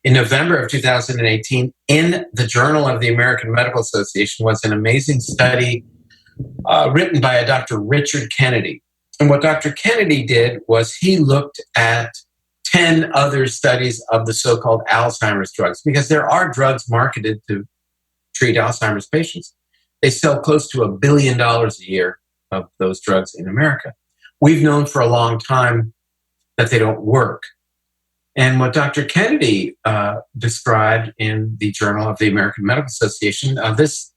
In November of 2018, in the Journal of the American Medical Association was an amazing study written by a Dr. Richard Kennedy. And what Dr. Kennedy did was he looked at 10 other studies of the so-called Alzheimer's drugs, because there are drugs marketed to treat Alzheimer's patients. They sell close to $1 billion a year of those drugs in America. We've known for a long time that they don't work. And what Dr. Kennedy described in the Journal of the American Medical Association, this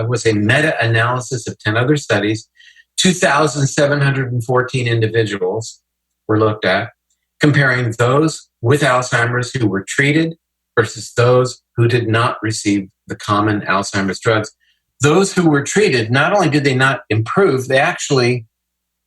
was a meta-analysis of 10 other studies. 2,714 individuals were looked at, comparing those with Alzheimer's who were treated versus those who did not receive the common Alzheimer's drugs. Those who were treated, not only did they not improve, they actually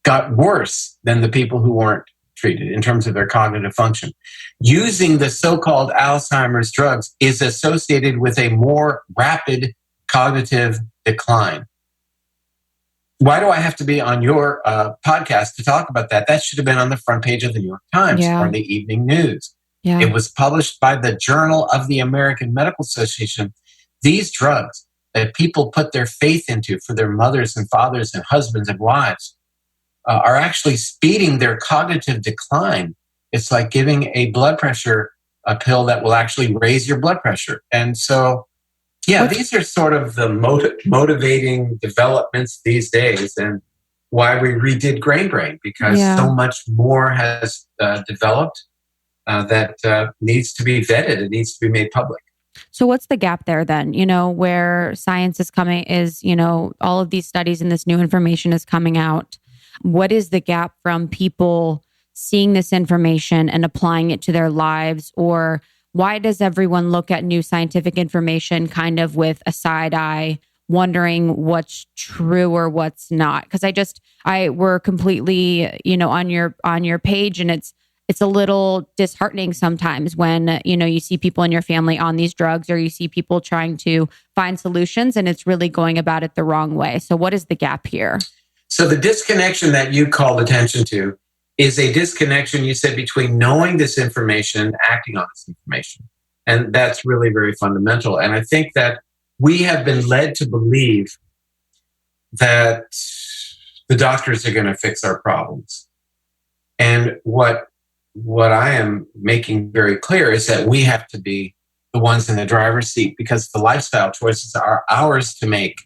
got worse than the people who weren't treated in terms of their cognitive function. Using the so-called Alzheimer's drugs is associated with a more rapid cognitive decline. Why do I have to be on your podcast to talk about that? That should have been on the front page of the New York Times or the evening news. Yeah. It was published by the Journal of the American Medical Association. These drugs that people put their faith into for their mothers and fathers and husbands and wives are actually speeding their cognitive decline. It's like giving a blood pressure a pill that will actually raise your blood pressure. And so, these are sort of the motivating developments these days, and why we redid Grain Brain, because so much more has developed that needs to be vetted. It needs to be made public. So what's the gap there then? Where science is coming is, all of these studies and this new information is coming out. What is the gap from people seeing this information and applying it to their lives? Or why does everyone look at new scientific information kind of with a side eye, wondering what's true or what's not? Because we're completely, on your page, and it's a little disheartening sometimes when, you see people in your family on these drugs, or you see people trying to find solutions and it's really going about it the wrong way. So what is the gap here? So the disconnection that you called attention to is a disconnection, you said, between knowing this information and acting on this information. And that's really very fundamental. And I think that we have been led to believe that the doctors are going to fix our problems. And what I am making very clear is that we have to be the ones in the driver's seat, because the lifestyle choices are ours to make.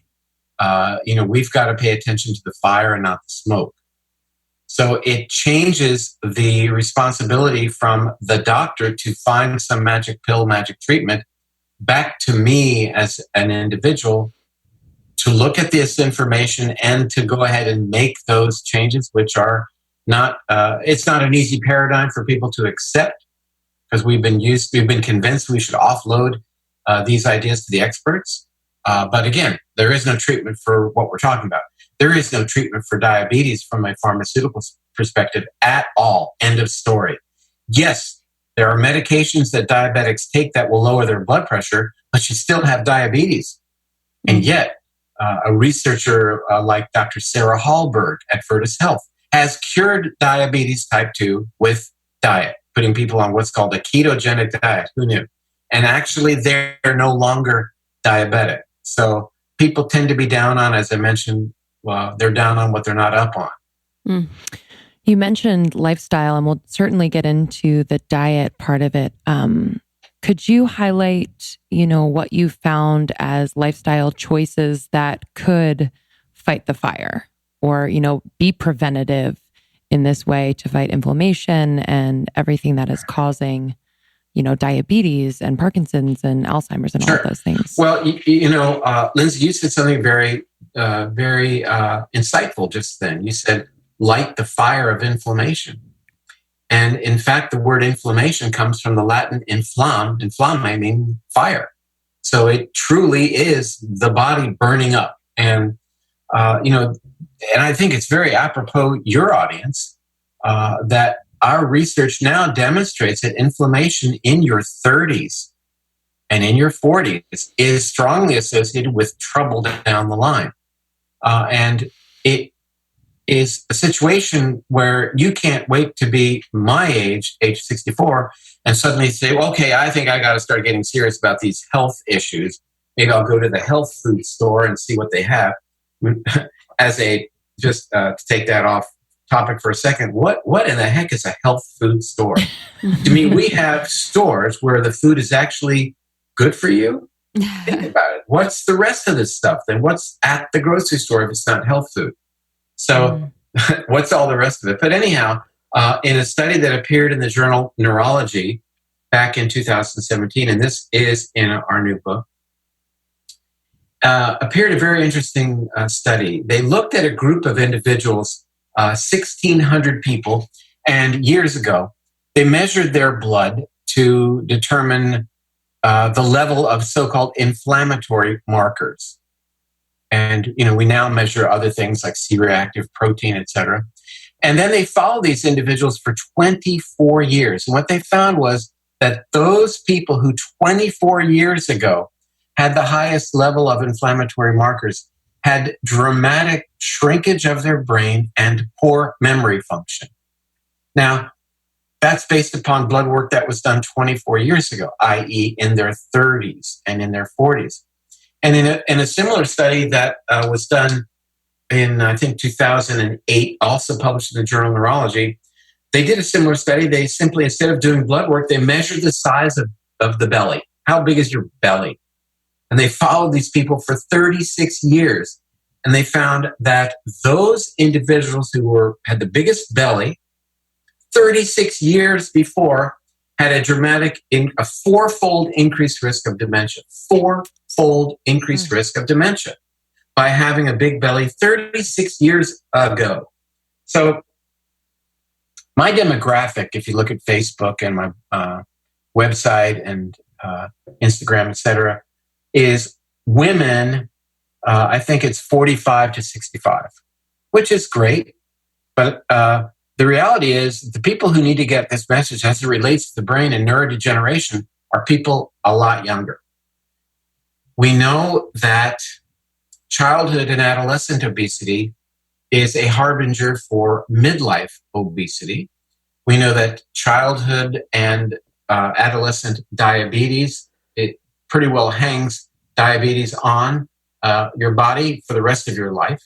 We've got to pay attention to the fire and not the smoke. So it changes the responsibility from the doctor to find some magic pill, magic treatment, back to me as an individual to look at this information and to go ahead and make those changes, which are not, it's not an easy paradigm for people to accept, because we've been convinced we should offload these ideas to the experts. But again, there is no treatment for what we're talking about. There is no treatment for diabetes from a pharmaceutical perspective at all. End of story. Yes, there are medications that diabetics take that will lower their blood pressure, but you still have diabetes. And yet, a researcher like Dr. Sarah Hallberg at Virtus Health has cured diabetes type 2 with diet, putting people on what's called a ketogenic diet. Who knew? And actually, they're no longer diabetic. So people tend to be down on, as I mentioned, they're down on what they're not up on. Mm. You mentioned lifestyle, and we'll certainly get into the diet part of it. Could you highlight, what you found as lifestyle choices that could fight the fire or, be preventative in this way to fight inflammation and everything that is causing, diabetes and Parkinson's and Alzheimer's and all of those things? Well, Lindsay, you said something very, very insightful just then. You said, light the fire of inflammation. And in fact, the word inflammation comes from the Latin inflam, meaning fire. So it truly is the body burning up. And, and I think it's very apropos your audience that our research now demonstrates that inflammation in your 30s and in your 40s is strongly associated with trouble down the line. And it is a situation where you can't wait to be my age 64, and suddenly say, well, okay, I think I got to start getting serious about these health issues. Maybe I'll go to the health food store and see what they have. To take that off topic for a second, what in the heck is a health food store? To me, we have stores where the food is actually good for you. Think about it. What's the rest of this stuff? Then what's at the grocery store if it's not health food? So what's all the rest of it? But anyhow, in a study that appeared in the journal Neurology back in 2017, and this is in our new book, appeared a very interesting study. They looked at a group of individuals, 1,600 people, and years ago, they measured their blood to determine the level of so-called inflammatory markers. And, we now measure other things like C-reactive protein, et cetera. And then they followed these individuals for 24 years. And what they found was that those people who 24 years ago had the highest level of inflammatory markers had dramatic shrinkage of their brain and poor memory function. Now, that's based upon blood work that was done 24 years ago, i.e. in their 30s and in their 40s. And in a similar study that was done in, I think, 2008, also published in the journal Neurology, they did a similar study. They simply, instead of doing blood work, they measured the size of the belly. How big is your belly? And they followed these people for 36 years. And they found that those individuals who had the biggest belly 36 years before had a fourfold increased risk of dementia. Fourfold increased risk of dementia by having a big belly 36 years ago. So my demographic, if you look at Facebook and my website and Instagram, et cetera, is women. I think it's 45 to 65, which is great. But the reality is the people who need to get this message as it relates to the brain and neurodegeneration are people a lot younger. We know that childhood and adolescent obesity is a harbinger for midlife obesity. We know that childhood and adolescent diabetes, it pretty well hangs diabetes on your body for the rest of your life.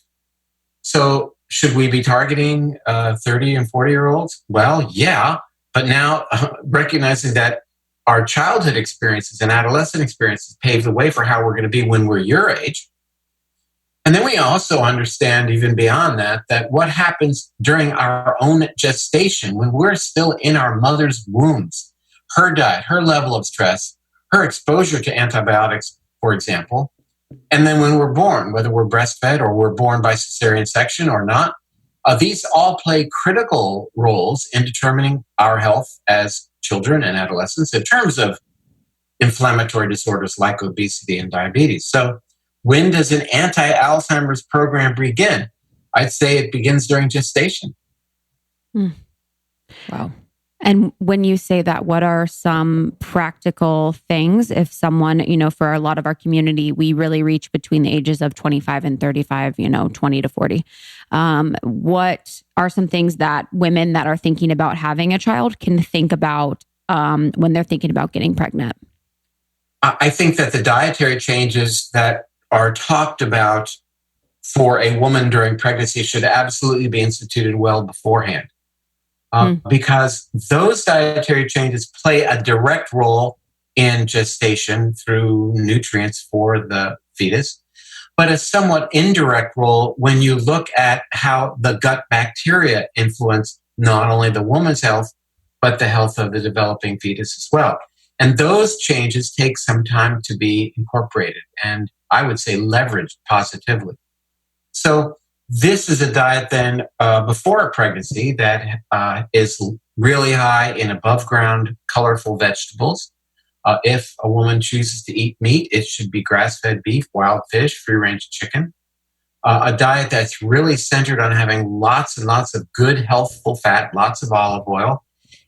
So should we be targeting 30 and 40-year-olds? Well, yeah, but now recognizing that our childhood experiences and adolescent experiences pave the way for how we're going to be when we're your age. And then we also understand even beyond that what happens during our own gestation when we're still in our mother's wombs, her diet, her level of stress, her exposure to antibiotics, for example. And then when we're born, whether we're breastfed or we're born by cesarean section or not, these all play critical roles in determining our health as children and adolescents in terms of inflammatory disorders like obesity and diabetes. So when does an anti-Alzheimer's program begin? I'd say it begins during gestation. Wow. And when you say that, what are some practical things if someone, for a lot of our community, we really reach between the ages of 25 and 35, 20 to 40. What are some things that women that are thinking about having a child can think about when they're thinking about getting pregnant? I think that the dietary changes that are talked about for a woman during pregnancy should absolutely be instituted well beforehand. Because those dietary changes play a direct role in gestation through nutrients for the fetus, but a somewhat indirect role when you look at how the gut bacteria influence not only the woman's health, but the health of the developing fetus as well. And those changes take some time to be incorporated and I would say leveraged positively. So this is a diet then before a pregnancy that is really high in above ground, colorful vegetables. If a woman chooses to eat meat, it should be grass-fed beef, wild fish, free-range chicken. A diet that's really centered on having lots and lots of good, healthful fat, lots of olive oil,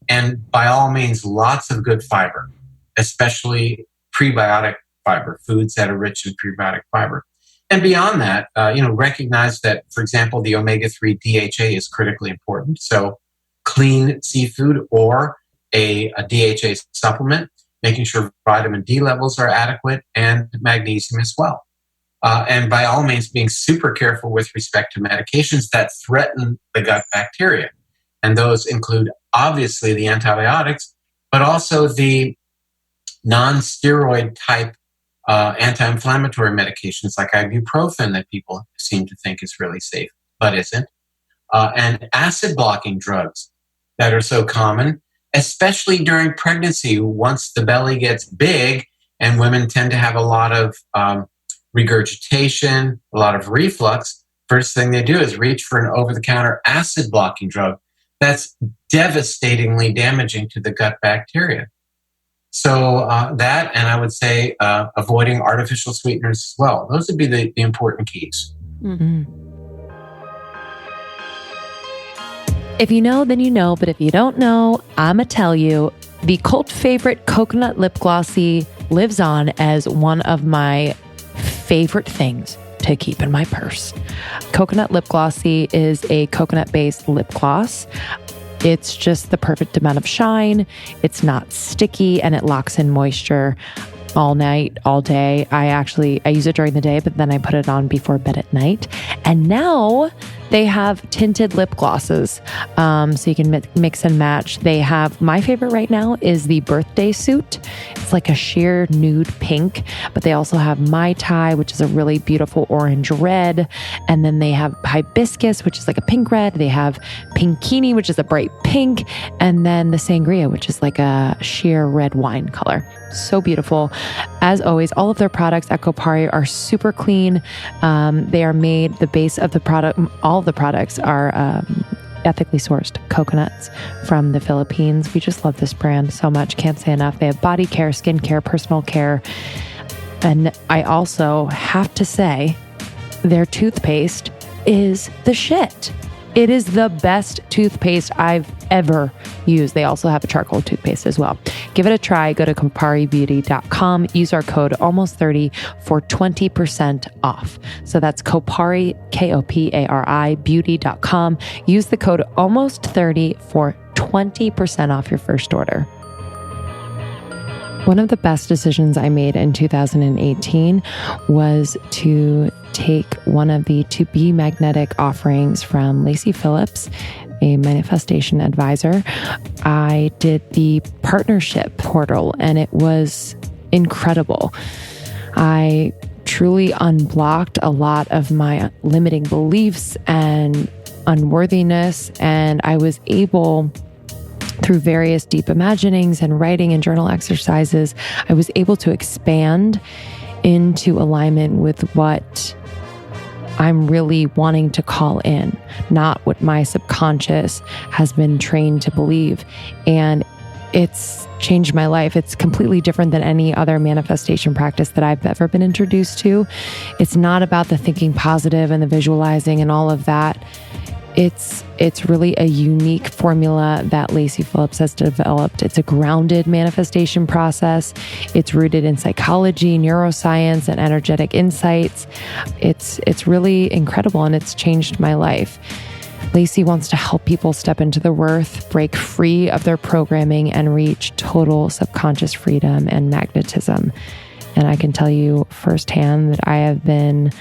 and by all means, lots of good fiber, especially prebiotic fiber, foods that are rich in prebiotic fiber. And beyond that, recognize that, for example, the omega-3 DHA is critically important. So clean seafood or a DHA supplement, making sure vitamin D levels are adequate and magnesium as well. And by all means, being super careful with respect to medications that threaten the gut bacteria. And those include, obviously, the antibiotics, but also the non-steroid type anti-inflammatory medications like ibuprofen that people seem to think is really safe, but isn't. And acid-blocking drugs that are so common, especially during pregnancy. Once the belly gets big and women tend to have a lot of regurgitation, a lot of reflux, first thing they do is reach for an over-the-counter acid-blocking drug that's devastatingly damaging to the gut bacteria. So that, and I would say avoiding artificial sweeteners as well. Those would be the important keys. Mm-hmm. If you know, then you know. But if you don't know, I'm going to tell you. The cult favorite Coconut Lip Glossy lives on as one of my favorite things to keep in my purse. Coconut Lip Glossy is a coconut-based lip gloss. It's just the perfect amount of shine. It's not sticky and it locks in moisture all night, all day. I use it during the day, but then I put it on before bed at night. And now they have tinted lip glosses. So you can mix and match. They have, my favorite right now is the birthday suit. It's like a sheer nude pink, but they also have Mai Tai, which is a really beautiful orange red. And then they have hibiscus, which is like a pink red. They have pinkini, which is a bright pink. And then the sangria, which is like a sheer red wine color. So beautiful. As always, all of their products at Kopari are super clean. They are made, the base of the product, all of the products are ethically sourced coconuts from the Philippines. We just love this brand so much. Can't say enough. They have body care, skin care, personal care. And I also have to say, their toothpaste is the shit. It is the best toothpaste I've ever used. They also have a charcoal toothpaste as well. Give it a try. Go to koparibeauty.com. Use our code almost30 for 20% off. So that's Kopari, Kopari, beauty.com. Use the code almost30 for 20% off your first order. One of the best decisions I made in 2018 was to take one of the To Be Magnetic offerings from Lacey Phillips, a manifestation advisor. I did the partnership portal and it was incredible. I truly unblocked a lot of my limiting beliefs and unworthiness, and I was able, through various deep imaginings and writing and journal exercises, I was able to expand into alignment with what I'm really wanting to call in, not what my subconscious has been trained to believe. And it's changed my life. It's completely different than any other manifestation practice that I've ever been introduced to. It's not about the thinking positive and the visualizing and all of that. It's really a unique formula that Lacy Phillips has developed. It's a grounded manifestation process. It's rooted in psychology, neuroscience, and energetic insights. It's really incredible, and it's changed my life. Lacy wants to help people step into their worth, break free of their programming, and reach total subconscious freedom and magnetism. And I can tell you firsthand that I have been,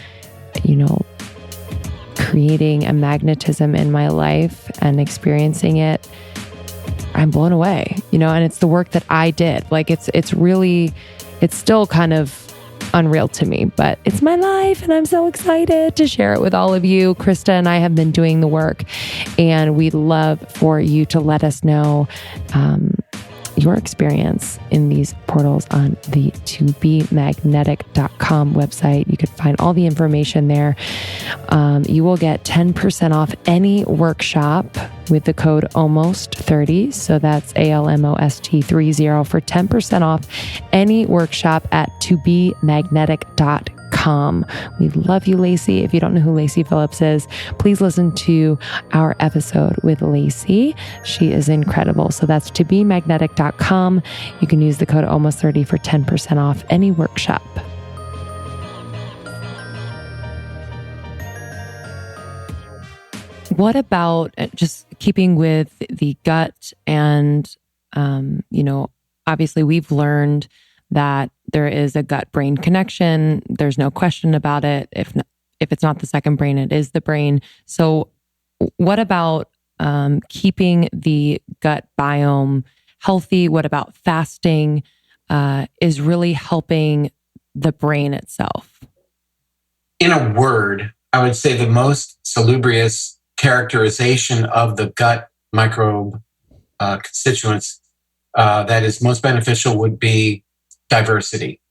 creating a magnetism in my life and experiencing it. I'm blown away, and it's the work that I did. Like it's still kind of unreal to me, but it's my life and I'm so excited to share it with all of you. Krista and I have been doing the work, and we'd love for you to let us know your experience in these portals on the tobemagnetic.com website. You can find all the information there. You will get 10% off any workshop with the code ALMOST30. So that's ALMOST30 for 10% off any workshop at tobemagnetic.com. We love you, Lacy. If you don't know who Lacy Phillips is, please listen to our episode with Lacy. She is incredible. So that's tobemagnetic.com. You can use the code ALMOST30 for 10% off any workshop. What about just keeping with the gut? And, obviously we've learned that there is a gut-brain connection. There's no question about it. If it's not the second brain, it is the brain. So what about keeping the gut biome healthy? What about fasting is really helping the brain itself? In a word, I would say the most salubrious characterization of the gut microbe constituents that is most beneficial would be diversity.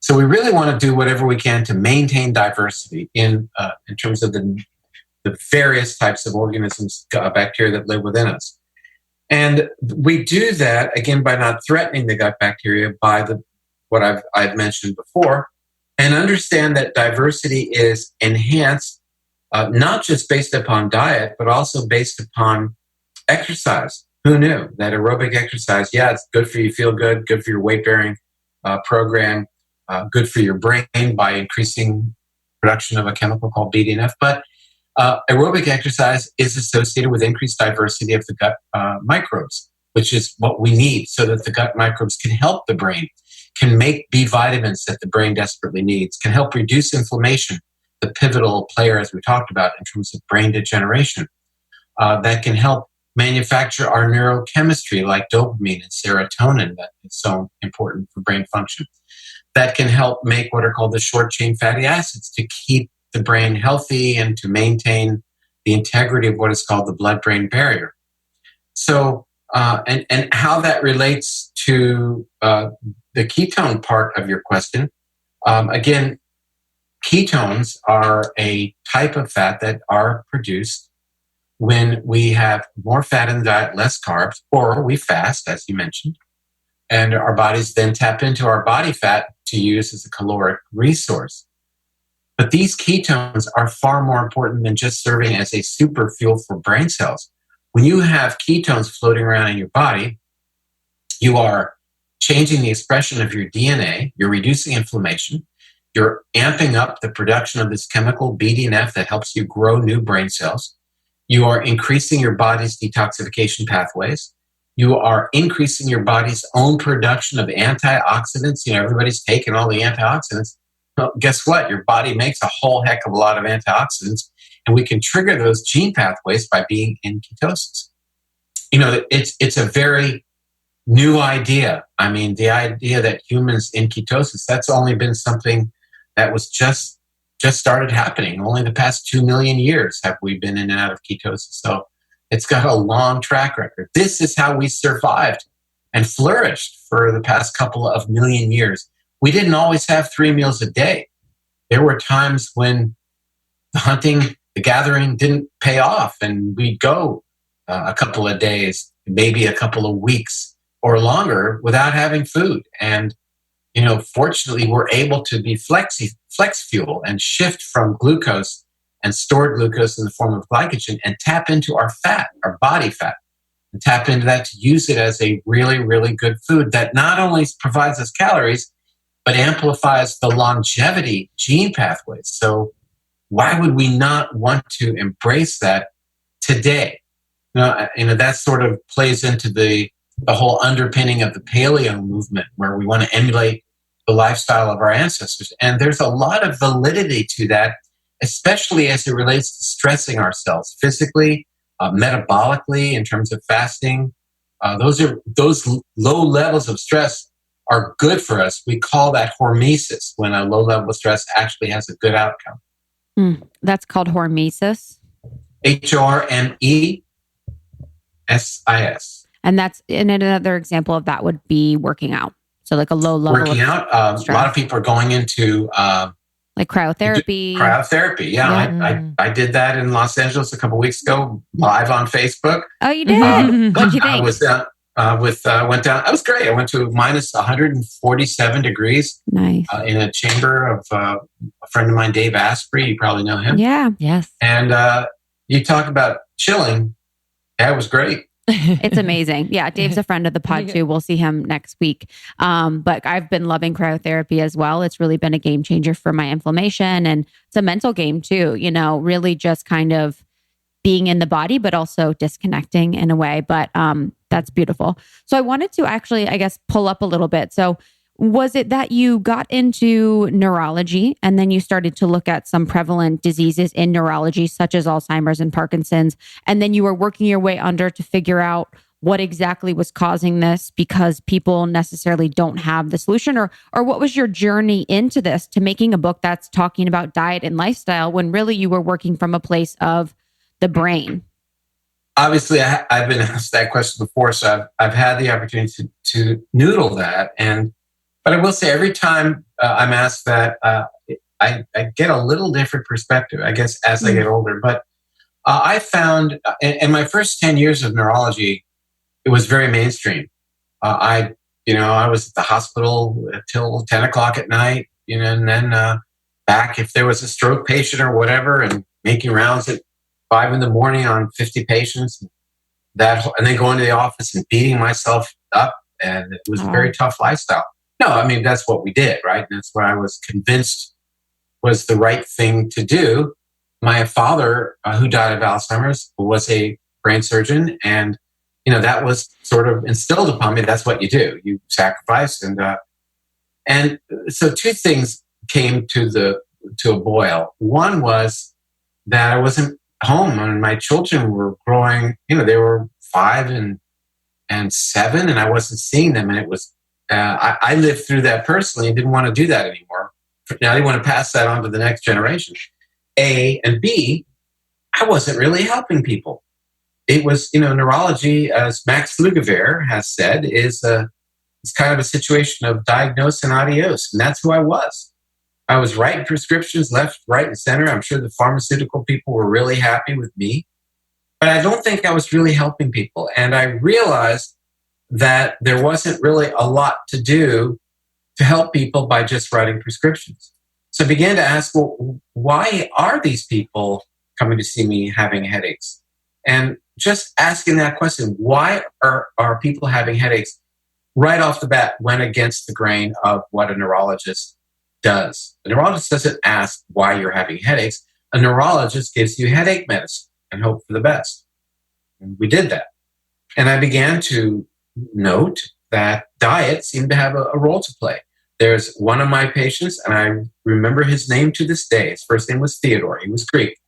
So we really want to do whatever we can to maintain diversity in terms of the various types of organisms, bacteria that live within us. And we do that, again, by not threatening the gut bacteria by what I've mentioned before, and understand that diversity is enhanced, not just based upon diet, but also based upon exercise. Who knew that aerobic exercise, it's good for you, feel good for your weight-bearing program, good for your brain by increasing production of a chemical called BDNF. But aerobic exercise is associated with increased diversity of the gut microbes, which is what we need so that the gut microbes can help the brain, can make B vitamins that the brain desperately needs, can help reduce inflammation, the pivotal player, as we talked about, in terms of brain degeneration, that can help manufacture our neurochemistry like dopamine and serotonin that is so important for brain function, that can help make what are called the short-chain fatty acids to keep the brain healthy and to maintain the integrity of what is called the blood-brain barrier. So, and how that relates to the ketone part of your question, again, ketones are a type of fat that are produced when we have more fat in the diet, less carbs, or we fast, as you mentioned, and our bodies then tap into our body fat to use as a caloric resource. But these ketones are far more important than just serving as a super fuel for brain cells. When you have ketones floating around in your body, you are changing the expression of your DNA, you're reducing inflammation, you're amping up the production of this chemical BDNF that helps you grow new brain cells. You are increasing your body's detoxification pathways. You are increasing your body's own production of antioxidants. Everybody's taking all the antioxidants. Well, guess what? Your body makes a whole heck of a lot of antioxidants, and we can trigger those gene pathways by being in ketosis. It's a very new idea. I mean, the idea that humans in ketosis, that's only been something that was just started happening. Only the past 2 million years have we been in and out of ketosis. So it's got a long track record. This is how we survived and flourished for the past couple of million years. We didn't always have 3 meals a day. There were times when the hunting, the gathering didn't pay off, and we'd go a couple of days, maybe a couple of weeks or longer without having food. And, fortunately, we're able to be flex fuel and shift from glucose and stored glucose in the form of glycogen and tap into our fat, our body fat, and tap into that to use it as a really, really good food that not only provides us calories, but amplifies the longevity gene pathways. So why would we not want to embrace that today? That sort of plays into the whole underpinning of the paleo movement, where we want to emulate the lifestyle of our ancestors. And there's a lot of validity to that, especially as it relates to stressing ourselves physically, metabolically, in terms of fasting. Those low levels of stress are good for us. We call that hormesis, when a low level of stress actually has a good outcome. That's called hormesis. HORMESIS. And another example of that would be working out. So like a low level working out. A lot of people are going into like cryotherapy. Cryotherapy, yeah. I did that in Los Angeles a couple of weeks ago, live on Facebook. Oh, you did? What'd you think? I was went down. It was great. I went to minus 147 degrees. Nice. In a chamber of a friend of mine, Dave Asprey. You probably know him. Yeah. Yes. And you talk about chilling. That was great. It's amazing. Yeah. Dave's a friend of the pod too. We'll see him next week. But I've been loving cryotherapy as well. It's really been a game changer for my inflammation, and it's a mental game too, really just kind of being in the body, but also disconnecting in a way. But that's beautiful. So I wanted to actually, I guess, pull up a little bit. So was it that you got into neurology and then you started to look at some prevalent diseases in neurology, such as Alzheimer's and Parkinson's, and then you were working your way under to figure out what exactly was causing this, because people necessarily don't have the solution? Or what was your journey into this, to making a book that's talking about diet and lifestyle when really you were working from a place of the brain? Obviously, I've been asked that question before, so I've had the opportunity to noodle that. But I will say, every time I'm asked that, I get a little different perspective, I guess, as I get older. But I found in my first 10 years of neurology, it was very mainstream. I was at the hospital till 10 o'clock at night, and then back if there was a stroke patient or whatever, and making rounds at 5 a.m. on 50 patients, and then going to the office and beating myself up. And it was a very tough lifestyle. No, I mean, that's what we did, right? And that's what I was convinced was the right thing to do. My father, who died of Alzheimer's, was a brain surgeon. And, that was sort of instilled upon me. That's what you do. You sacrifice. And so two things came to a boil. One was that I wasn't home, and my children were growing, they were 5 and 7, and I wasn't seeing them. And it was, I lived through that personally and didn't want to do that anymore. Now I didn't want to pass that on to the next generation. A, and B, I wasn't really helping people. It was, neurology, as Max Lugavere has said, it's kind of a situation of diagnose and adios. And that's who I was. I was writing prescriptions left, right, and center. I'm sure the pharmaceutical people were really happy with me, but I don't think I was really helping people. And I realized that there wasn't really a lot to do to help people by just writing prescriptions. So I began to ask, well, why are these people coming to see me having headaches? And just asking that question, why are people having headaches, right off the bat went against the grain of what a neurologist does. A neurologist doesn't ask why you're having headaches. A neurologist gives you headache medicine and hope for the best. And we did that. And I began to note that diet seemed to have a role to play. There's one of my patients, and I remember his name to this day. His first name was Theodore. He was Greek.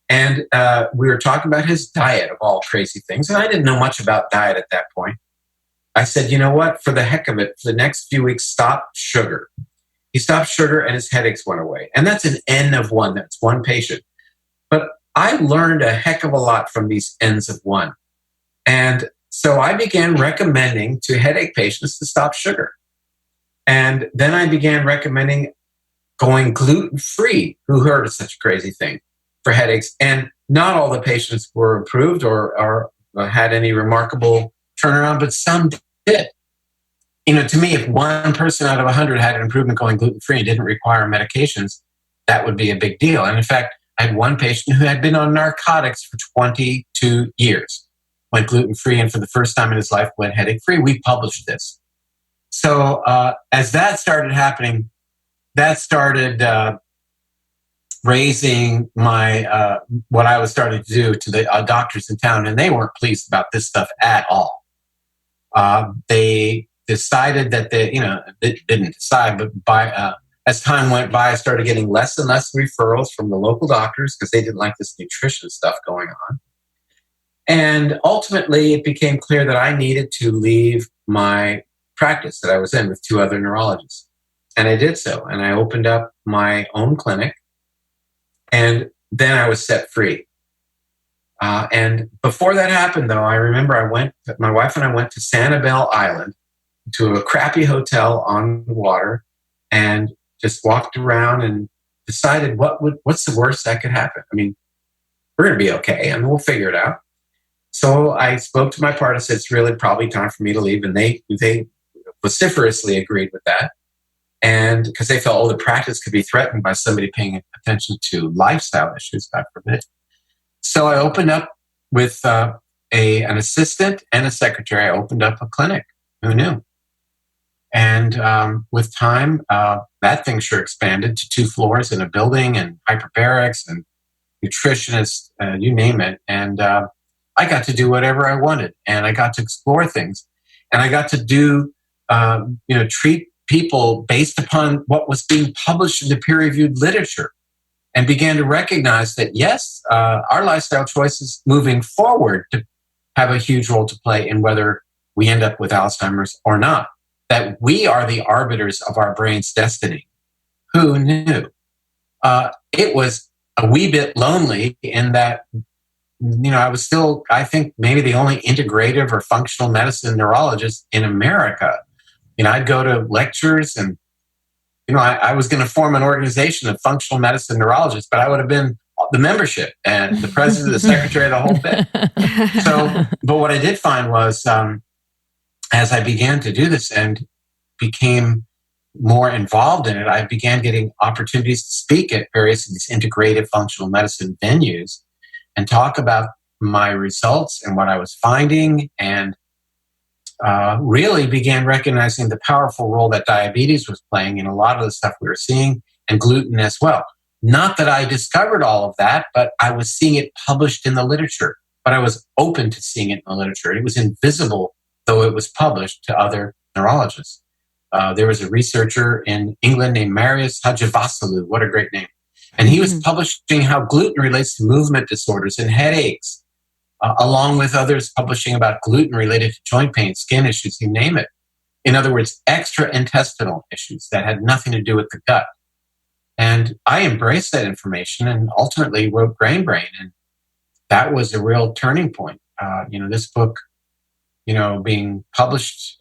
And we were talking about his diet, of all crazy things. And I didn't know much about diet at that point. I said, you know what? For the heck of it, for the next few weeks, stop sugar. He stopped sugar and his headaches went away. And that's an N of 1. That's one patient. But I learned a heck of a lot from these N's of 1. And so I began recommending to headache patients to stop sugar. And then I began recommending going gluten-free. Who heard of such a crazy thing for headaches? And not all the patients were improved or had any remarkable turnaround, but some did. To me, if one person out of 100 had an improvement going gluten-free and didn't require medications, that would be a big deal. And in fact, I had one patient who had been on narcotics for 22 years, went gluten-free, and for the first time in his life went headache-free. We published this. So as that started happening, that started raising my what I was starting to do to the doctors in town, and they weren't pleased about this stuff at all. They decided that they didn't decide, but as time went by, I started getting less and less referrals from the local doctors because they didn't like this nutrition stuff going on. And ultimately, it became clear that I needed to leave my practice that I was in with 2 other neurologists. And I did so. And I opened up my own clinic. And then I was set free. And before that happened, though, I remember my wife and I went to Sanibel Island, to a crappy hotel on the water, and just walked around and decided what's the worst that could happen. I mean, we're going to be okay. I mean, we'll figure it out. So I spoke to my partner, said it's really probably time for me to leave. And they vociferously agreed with that. And because they felt, the practice could be threatened by somebody paying attention to lifestyle issues, God forbid. So I opened up with an assistant and a secretary. I opened up a clinic. Who knew? And with time, that thing sure expanded to 2 floors in a building, and hyperbarics and nutritionists, you name it. And I got to do whatever I wanted, and I got to explore things, and I got to do, treat people based upon what was being published in the peer-reviewed literature, and began to recognize that, yes, our lifestyle choices moving forward to have a huge role to play in whether we end up with Alzheimer's or not, that we are the arbiters of our brain's destiny. Who knew? It was a wee bit lonely in that, I was still, I think, maybe the only integrative or functional medicine neurologist in America. I'd go to lectures, and, I was going to form an organization of functional medicine neurologists, but I would have been the membership and the president, the secretary, the whole bit. So, but what I did find was, as I began to do this and became more involved in it, I began getting opportunities to speak at various of these integrative functional medicine venues and talk about my results and what I was finding, and really began recognizing the powerful role that diabetes was playing in a lot of the stuff we were seeing, and gluten as well. Not that I discovered all of that, but I was seeing it published in the literature, but I was open to seeing it in the literature. It was invisible, though it was published, to other neurologists. There was a researcher in England named Marius Hadjivassiliou. What a great name. And he was publishing how gluten relates to movement disorders and headaches, along with others publishing about gluten related to joint pain, skin issues, you name it. In other words, extra-intestinal issues that had nothing to do with the gut. And I embraced that information and ultimately wrote Grain Brain. And that was a real turning point. This book, being published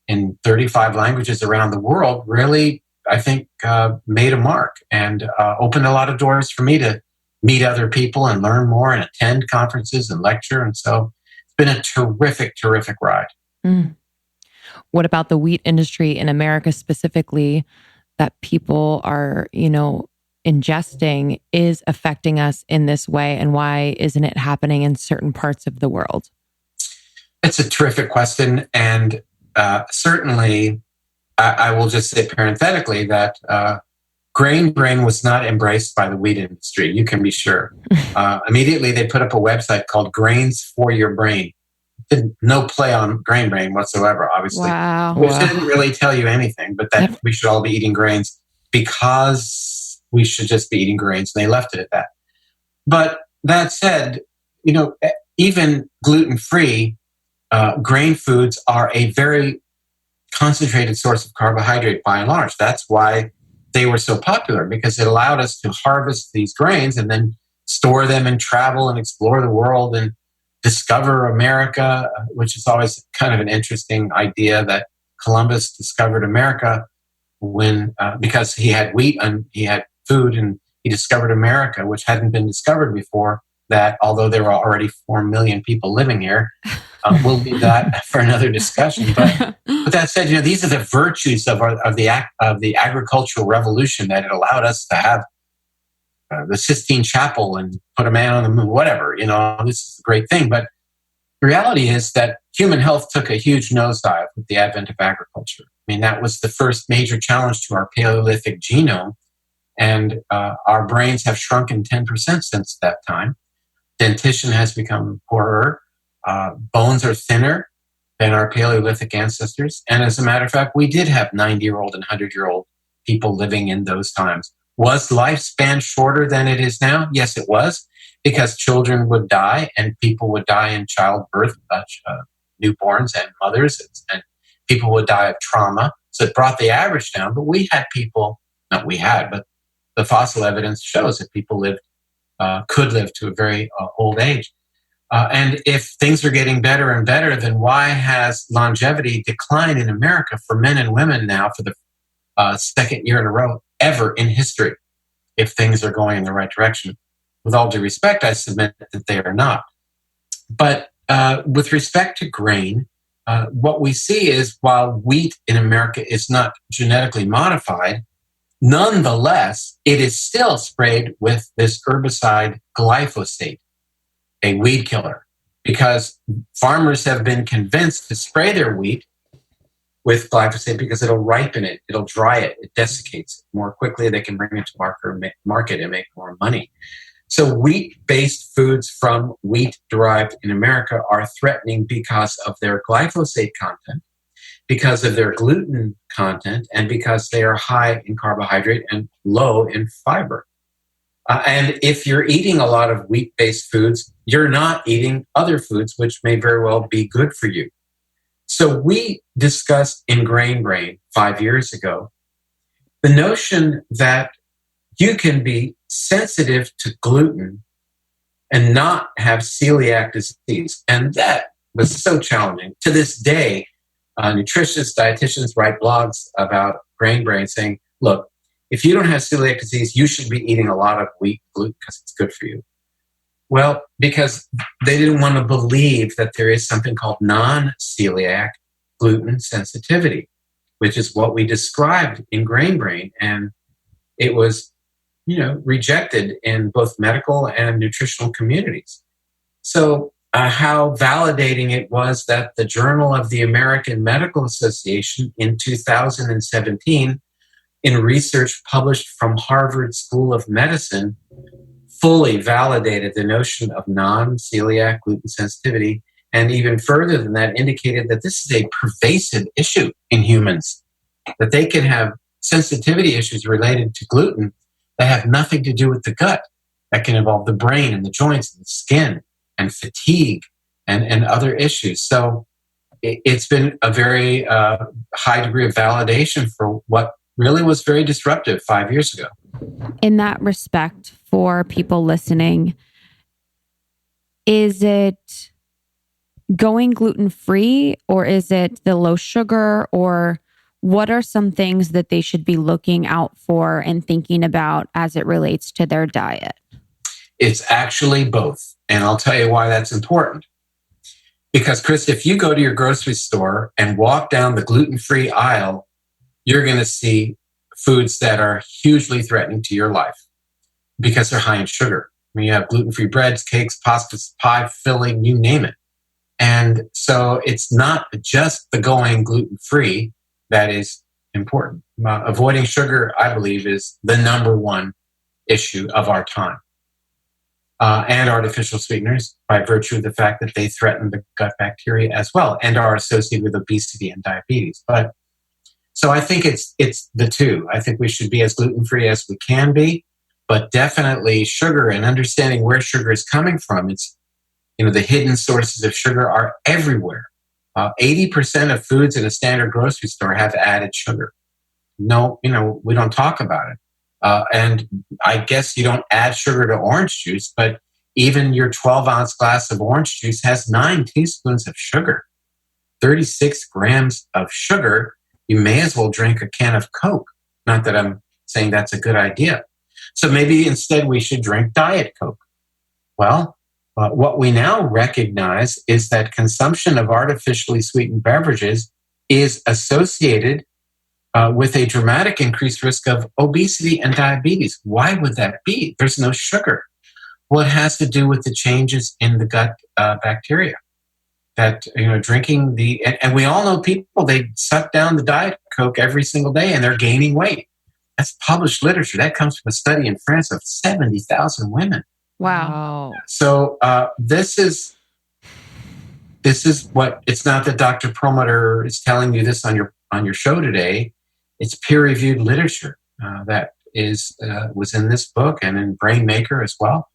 in 35 languages around the world, really, I think, made a mark and opened a lot of doors for me to meet other people and learn more and attend conferences and lecture. And so it's been a terrific, terrific ride. Mm. What about the wheat industry in America specifically that people are, ingesting is affecting us in this way? And why isn't it happening in certain parts of the world? It's a terrific question. And certainly, I will just say parenthetically that Grain Brain was not embraced by the wheat industry. You can be sure. Immediately, they put up a website called Grains for Your Brain. No play on Grain Brain whatsoever, obviously. Wow. Which didn't really tell you anything, but that we should all be eating grains because we should just be eating grains. And they left it at that. But that said, even gluten-free, grain foods are a very concentrated source of carbohydrate by and large. That's why they were so popular, because it allowed us to harvest these grains and then store them and travel and explore the world and discover America, which is always kind of an interesting idea that Columbus discovered America when because he had wheat and he had food, and he discovered America, which hadn't been discovered before. that although there are already 4 million people living here, we'll leave that for another discussion. But that said, these are the virtues of the agricultural revolution, that it allowed us to have the Sistine Chapel and put a man on the moon, whatever. This is a great thing. But the reality is that human health took a huge nosedive with the advent of agriculture. I mean, that was the first major challenge to our Paleolithic genome. And our brains have shrunken 10% since that time. Dentition has become poorer. Bones are thinner than our Paleolithic ancestors. And as a matter of fact, we did have 90-year-old and 100-year-old people living in those times. Was lifespan shorter than it is now? Yes, it was, because children would die and people would die in childbirth, newborns and mothers, and people would die of trauma. So it brought the average down. But we had people, not we had, but the fossil evidence shows that people could live to a very old age. And if things are getting better and better, then why has longevity declined in America for men and women now for the second year in a row ever in history, if things are going in the right direction? With all due respect, I submit that they are not. But with respect to grain, what we see is while wheat in America is not genetically modified, nonetheless, it is still sprayed with this herbicide glyphosate, a weed killer, because farmers have been convinced to spray their wheat with glyphosate because it'll ripen it, it'll dry it, it desiccates it more quickly. They can bring it to market and make more money. So wheat-based foods from wheat derived in America are threatening because of their glyphosate content, because of their gluten content, and because they are high in carbohydrate and low in fiber. And if you're eating a lot of wheat-based foods, you're not eating other foods, which may very well be good for you. So we discussed in Grain Brain 5 years ago the notion that you can be sensitive to gluten and not have celiac disease. And that was so challenging. To this day, nutritionists, dietitians write blogs about Grain Brain saying, look, if you don't have celiac disease, you should be eating a lot of wheat gluten because it's good for you. Well, because they didn't want to believe that there is something called non-celiac gluten sensitivity, which is what we described in Grain Brain. And it was, rejected in both medical and nutritional communities. So how validating it was that the Journal of the American Medical Association in 2017, in research published from Harvard School of Medicine, fully validated the notion of non-celiac gluten sensitivity, and even further than that, indicated that this is a pervasive issue in humans, that they can have sensitivity issues related to gluten that have nothing to do with the gut, that can involve the brain and the joints and the skin and fatigue and other issues. So it's been a very high degree of validation for what really was very disruptive 5 years ago. In that respect, for people listening, is it going gluten-free, or is it the low sugar, or what are some things that they should be looking out for and thinking about as it relates to their diet? It's actually both. And I'll tell you why that's important. Because, Chris, if you go to your grocery store and walk down the gluten-free aisle, you're going to see foods that are hugely threatening to your life because they're high in sugar. I mean, you have gluten-free breads, cakes, pastas, pie, filling, you name it. And so it's not just the going gluten-free that is important. Avoiding sugar, I believe, is the number one issue of our time. And artificial sweeteners, by virtue of the fact that they threaten the gut bacteria as well and are associated with obesity and diabetes. But so I think it's the two. I think we should be as gluten-free as we can be, but definitely sugar and understanding where sugar is coming from. It's, the hidden sources of sugar are everywhere. 80% of foods in a standard grocery store have added sugar. No, we don't talk about it. And I guess you don't add sugar to orange juice, but even your 12-ounce glass of orange juice has 9 teaspoons of sugar, 36 grams of sugar. You may as well drink a can of Coke. Not that I'm saying that's a good idea. So maybe instead we should drink Diet Coke. Well, What we now recognize is that consumption of artificially sweetened beverages is associated with a dramatic increased risk of obesity and diabetes. Why would that be? There's no sugar. Well, it has to do with the changes in the gut bacteria. That, drinking and we all know people, they suck down the Diet Coke every single day and they're gaining weight. That's published literature. That comes from a study in France of 70,000 women. Wow. So this is what, it's not that Dr. Perlmutter is telling you this on your show today. It's peer-reviewed literature that was in this book and in Brain Maker as well.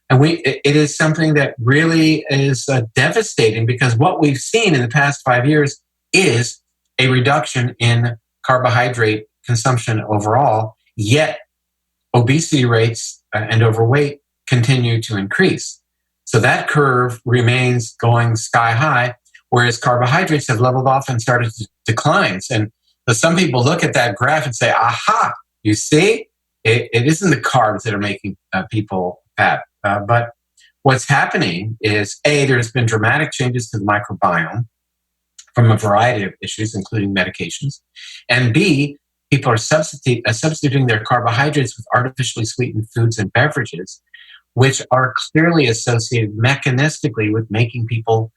And it is something that really is devastating, because what we've seen in the past 5 years is a reduction in carbohydrate consumption overall, yet obesity rates and overweight continue to increase. So that curve remains going sky high, whereas carbohydrates have leveled off and started to decline. And some people look at that graph and say, aha, you see, it isn't the carbs that are making people fat. But what's happening is, A, there's been dramatic changes to the microbiome from a variety of issues, including medications. And B, people are substituting their carbohydrates with artificially sweetened foods and beverages, which are clearly associated mechanistically with making people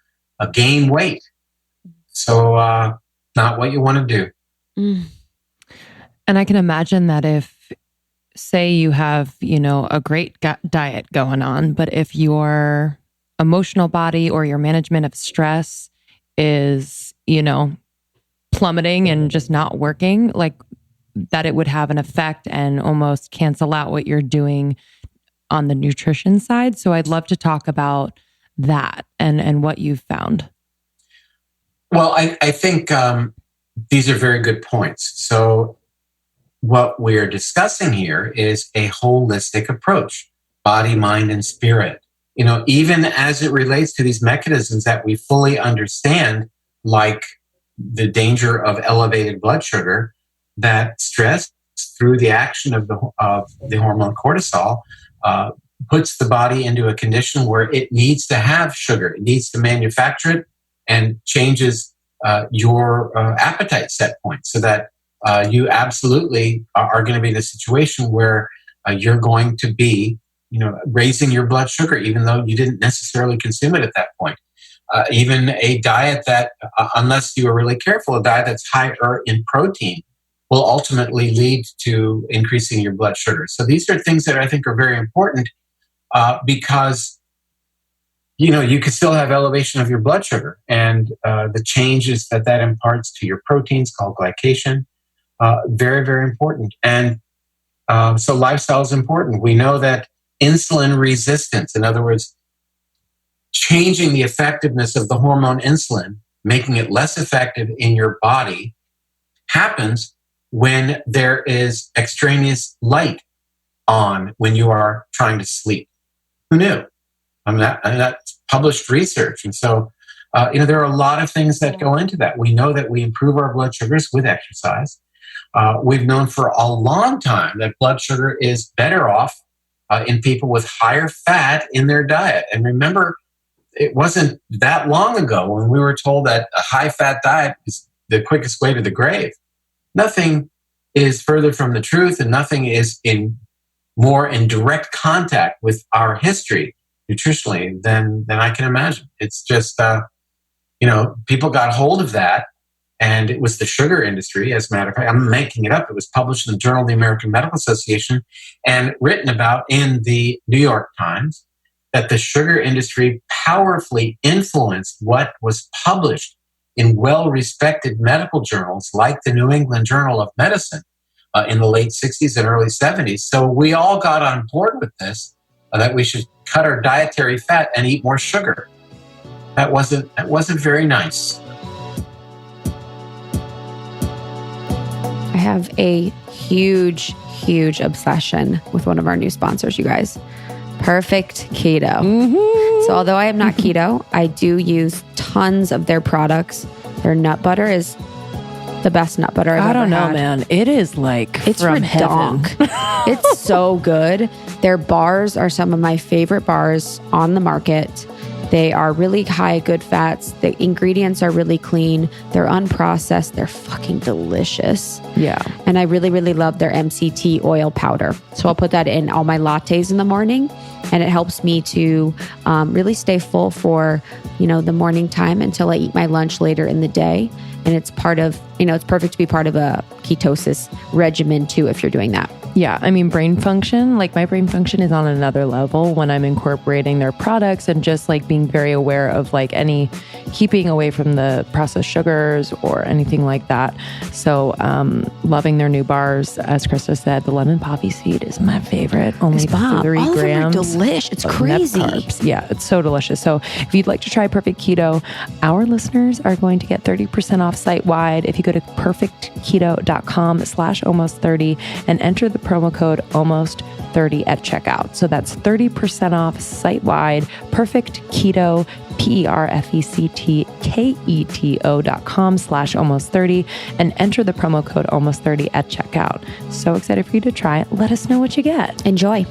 gain weight. So not what you want to do. Mm. And I can imagine that if, say you have, a great diet going on, but if your emotional body or your management of stress is, plummeting and just not working, like that, it would have an effect and almost cancel out what you're doing on the nutrition side. So I'd love to talk about that and what you've found. Well, I think these are very good points. So what we're discussing here is a holistic approach, body, mind, and spirit. Even as it relates to these mechanisms that we fully understand, like the danger of elevated blood sugar, that stress through the action of the hormone cortisol puts the body into a condition where it needs to have sugar. It needs to manufacture it and changes your appetite set point, so that you absolutely are going to be in a situation where you're going to be, raising your blood sugar, even though you didn't necessarily consume it at that point. Even a diet that, unless you are really careful, a diet that's higher in protein will ultimately lead to increasing your blood sugar. So these are things that I think are very important because, you can still have elevation of your blood sugar, and the changes that imparts to your proteins called glycation, very, very important. And so lifestyle is important. We know that insulin resistance, in other words, changing the effectiveness of the hormone insulin, making it less effective in your body, happens when there is extraneous light on when you are trying to sleep. Who knew? That's published research. And so, there are a lot of things that go into that. We know that we improve our blood sugars with exercise. We've known for a long time that blood sugar is better off in people with higher fat in their diet. And remember, it wasn't that long ago when we were told that a high-fat diet is the quickest way to the grave. Nothing is further from the truth, and nothing is more in direct contact with our history nutritionally than I can imagine. It's just, people got hold of that, and it was the sugar industry, as a matter of fact. I'm making it up. It was published in the Journal of the American Medical Association and written about in the New York Times, that the sugar industry powerfully influenced what was published in well-respected medical journals like the New England Journal of Medicine in the late 60s and early 70s. So we all got on board with this, that we should cut our dietary fat and eat more sugar. That wasn't very nice. I have a huge obsession with one of our new sponsors, you guys. Perfect Keto. Mm-hmm. So although I am not keto, I do use tons of their products. Their nut butter is the best nut butter I've ever I don't know, had. man. It is like It's from heaven. It's so good. Their bars are some of my favorite bars on the market. They are really high good fats. The ingredients are really clean. They're unprocessed. They're fucking delicious. Yeah. And I really, really love their MCT oil powder. So I'll put that in all my lattes in the morning. And it helps me to really stay full for, the morning time until I eat my lunch later in the day. And it's part of, it's perfect to be part of a ketosis regimen too, if you're doing that. Yeah. I mean, brain function, like my brain function is on another level when I'm incorporating their products and just like being very aware of like keeping away from the processed sugars or anything like that. So, loving their new bars. As Krista said, the lemon poppy seed is my favorite. Only 3 All grams. of them are delish. It's crazy. Yeah, it's so delicious. So if you'd like to try Perfect Keto, our listeners are going to get 30% off site-wide if you go to perfectketo.com/almost30 and enter the promo code almost30 at checkout. So that's 30% off site-wide, Perfect Keto, perfectketo.com/almost30 and enter the promo code almost30 at checkout. So excited for you to try it. Let us know what you get. Enjoy.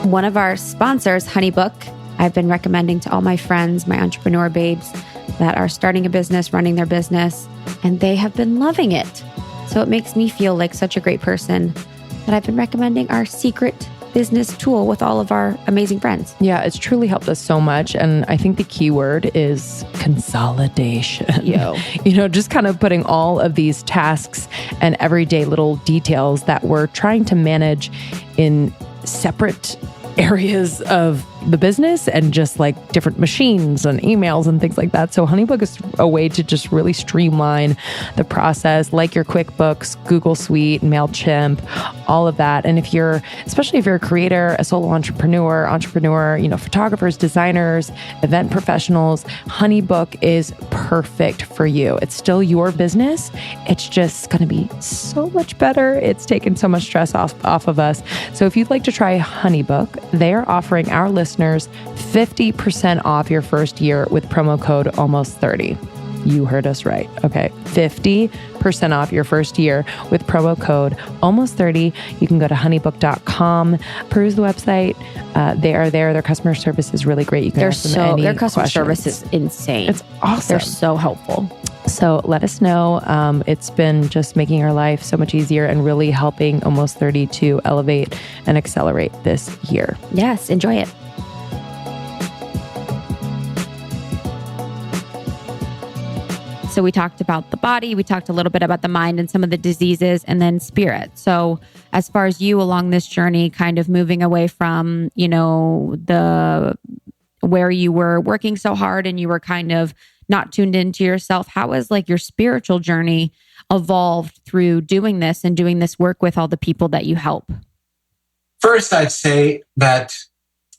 One of our sponsors, Honeybook, I've been recommending to all my friends, my entrepreneur babes that are starting a business, running their business, and they have been loving it. So it makes me feel like such a great person that I've been recommending our secret business tool with all of our amazing friends. Yeah, it's truly helped us so much. And I think the key word is consolidation. Just kind of putting all of these tasks and everyday little details that we're trying to manage in separate areas of the business and just like different machines and emails and things like that. So Honeybook is a way to just really streamline the process, like your QuickBooks, Google Suite, MailChimp, all of that. And especially if you're a creator, a solo entrepreneur, photographers, designers, event professionals, Honeybook is perfect for you. It's still your business. It's just going to be so much better. It's taken so much stress off of us. So if you'd like to try Honeybook, they are offering our listeners 50% off your first year with promo code almost30. You heard us right. Okay. 50% off your first year with promo code almost30. You can go to honeybook.com, peruse the website. They are there. Their customer service is really great. You can ask them any their customer questions. service is insane. It's awesome. They're so helpful. So let us know. It's been just making our life so much easier and really helping Almost 30 to elevate and accelerate this year. Yes. Enjoy it. So we talked about the body, we talked a little bit about the mind and some of the diseases, and then spirit. So as far as you along this journey, kind of moving away from, where you were working so hard and you were kind of not tuned into yourself, how has like your spiritual journey evolved through doing this and doing this work with all the people that you help? First, I'd say that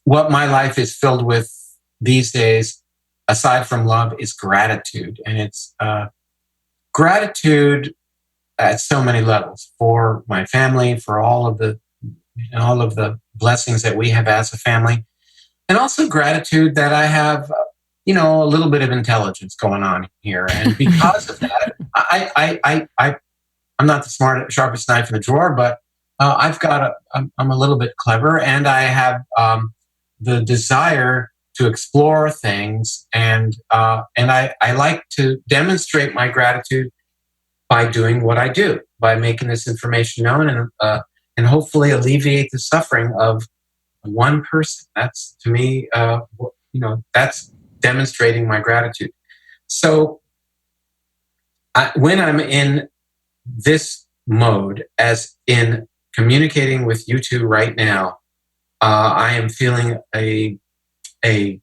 what my life is filled with these days, aside from love, is gratitude. And it's gratitude at so many levels for my family, for all of the blessings that we have as a family. And also gratitude that I have, a little bit of intelligence going on here. And because of that, I'm not the sharpest knife in the drawer, but I'm a little bit clever, and I have the desire to explore things, and I like to demonstrate my gratitude by doing what I do, by making this information known, and hopefully alleviate the suffering of one person. That's, to me, that's demonstrating my gratitude. So when I'm in this mode, as in communicating with you two right now, I am feeling a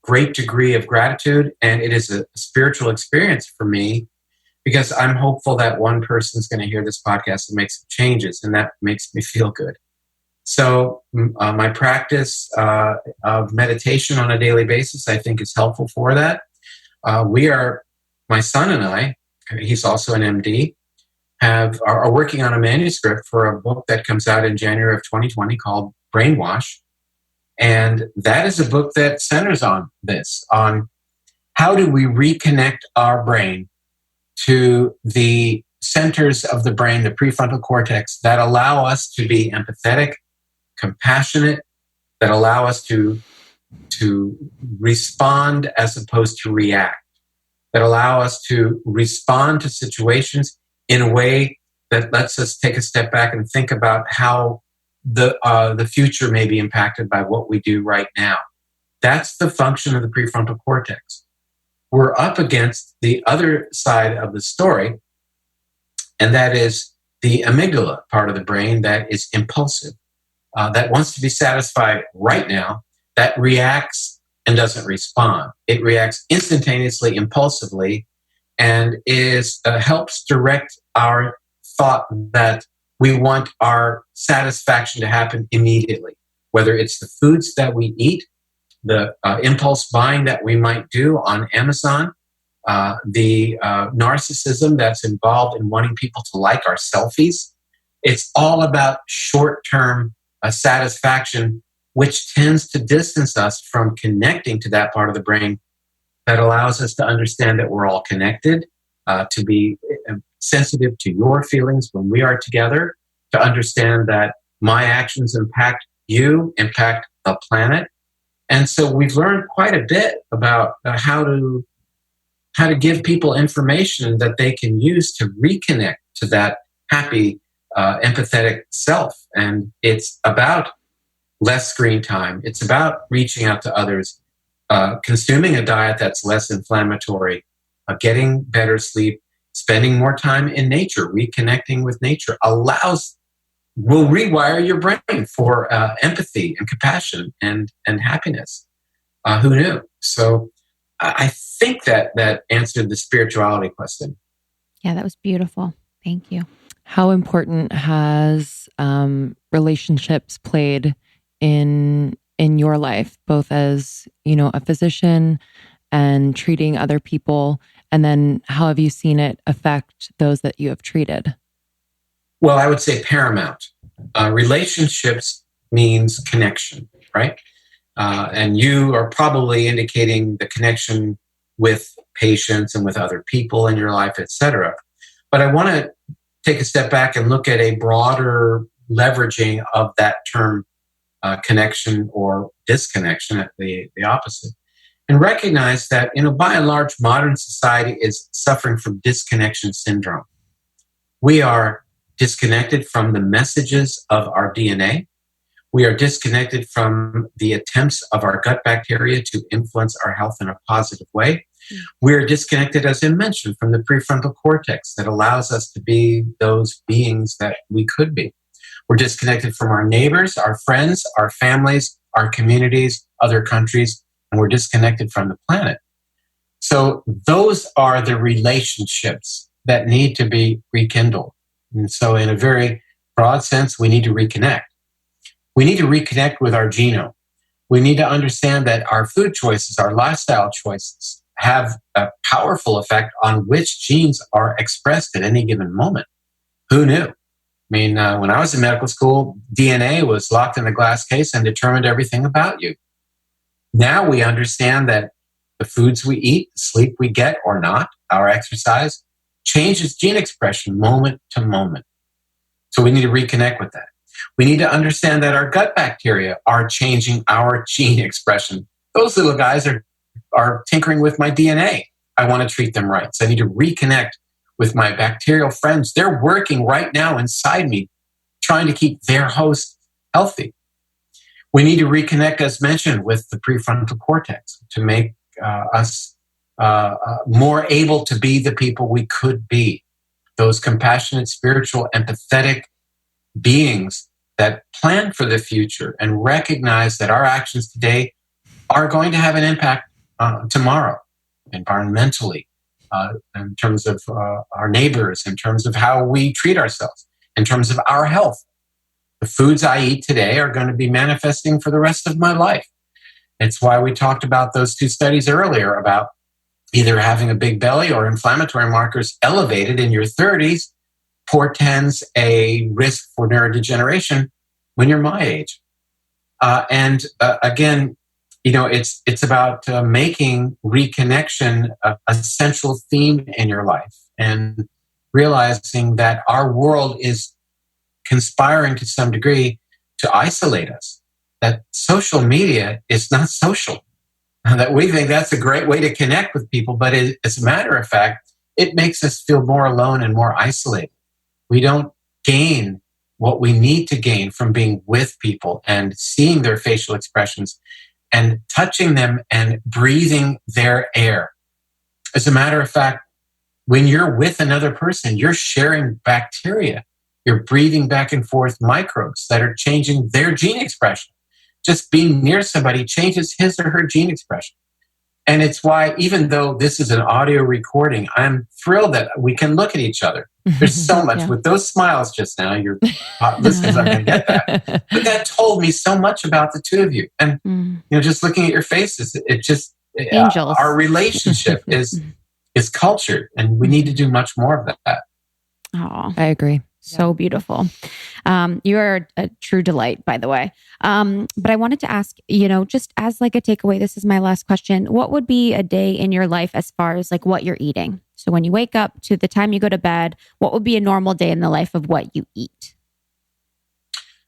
great degree of gratitude, and it is a spiritual experience for me, because I'm hopeful that one person's going to hear this podcast and make some changes, and that makes me feel good. So my practice of meditation on a daily basis, I think, is helpful for that. My son and I, he's also an MD, are working on a manuscript for a book that comes out in January of 2020 called Brainwash. And that is a book that centers on how do we reconnect our brain to the centers of the brain, the prefrontal cortex, that allow us to be empathetic, compassionate, that allow us to respond as opposed to react, that allow us to respond to situations in a way that lets us take a step back and think about how the future may be impacted by what we do right now. That's the function of the prefrontal cortex. We're up against the other side of the story, and that is the amygdala part of the brain that is impulsive, that wants to be satisfied right now, that reacts and doesn't respond. It reacts instantaneously, impulsively, and helps direct our thought that we want our satisfaction to happen immediately, whether it's the foods that we eat, the impulse buying that we might do on Amazon, the narcissism that's involved in wanting people to like our selfies. It's all about short-term satisfaction, which tends to distance us from connecting to that part of the brain that allows us to understand that we're all connected, to be sensitive to your feelings when we are together, to understand that my actions impact you, impact the planet. And so we've learned quite a bit about how to give people information that they can use to reconnect to that happy, empathetic self. And it's about less screen time. It's about reaching out to others, consuming a diet that's less inflammatory, getting better sleep, spending more time in nature. Reconnecting with nature will rewire your brain for empathy and compassion and happiness. Who knew? So I think that answered the spirituality question. Yeah, that was beautiful. Thank you. How important has relationships played in your life, both as, a physician and treating other people? And then how have you seen it affect those that you have treated? Well, I would say paramount. Relationships means connection, right? And you are probably indicating the connection with patients and with other people in your life, et cetera. But I want to take a step back and look at a broader leveraging of that term connection or disconnection, the opposite, and recognize that, by and large, modern society is suffering from disconnection syndrome. We are disconnected from the messages of our DNA. We are disconnected from the attempts of our gut bacteria to influence our health in a positive way. We are disconnected, as I mentioned, from the prefrontal cortex that allows us to be those beings that we could be. We're disconnected from our neighbors, our friends, our families, our communities, other countries, and we're disconnected from the planet. So those are the relationships that need to be rekindled. And so in a very broad sense, we need to reconnect. We need to reconnect with our genome. We need to understand that our food choices, our lifestyle choices have a powerful effect on which genes are expressed at any given moment. Who knew? When I was in medical school, DNA was locked in a glass case and determined everything about you. Now we understand that the foods we eat, the sleep we get or not, our exercise, changes gene expression moment to moment. So we need to reconnect with that. We need to understand that our gut bacteria are changing our gene expression. Those little guys are tinkering with my DNA. I want to treat them right. So I need to reconnect with my bacterial friends. They're working right now inside me, trying to keep their host healthy. We need to reconnect, as mentioned, with the prefrontal cortex to make us more able to be the people we could be. Those compassionate, spiritual, empathetic beings that plan for the future and recognize that our actions today are going to have an impact tomorrow, environmentally, in terms of our neighbors, in terms of how we treat ourselves, in terms of our health. The foods I eat today are going to be manifesting for the rest of my life. It's why we talked about those two studies earlier about either having a big belly or inflammatory markers elevated in your 30s portends a risk for neurodegeneration when you're my age. And again, it's about making reconnection a central theme in your life, and realizing that our world is conspiring to some degree to isolate us, that social media is not social, that we think that's a great way to connect with people, but as a matter of fact, it makes us feel more alone and more isolated. We don't gain what we need to gain from being with people and seeing their facial expressions and touching them and breathing their air. As a matter of fact, when you're with another person, you're sharing bacteria. You're breathing back and forth microbes that are changing their gene expression. Just being near somebody changes his or her gene expression. And it's why, even though this is an audio recording, I'm thrilled that we can look at each other. There's so much with those smiles just now. Your listeners aren't going to get that. But that told me so much about the two of you. And, just looking at your faces, it just, angels. Our relationship is cultured, and we need to do much more of that. Oh, I agree. So beautiful. You are a true delight, by the way. But I wanted to ask, just as like a takeaway, this is my last question. What would be a day in your life as far as like what you're eating? So when you wake up to the time you go to bed, what would be a normal day in the life of what you eat?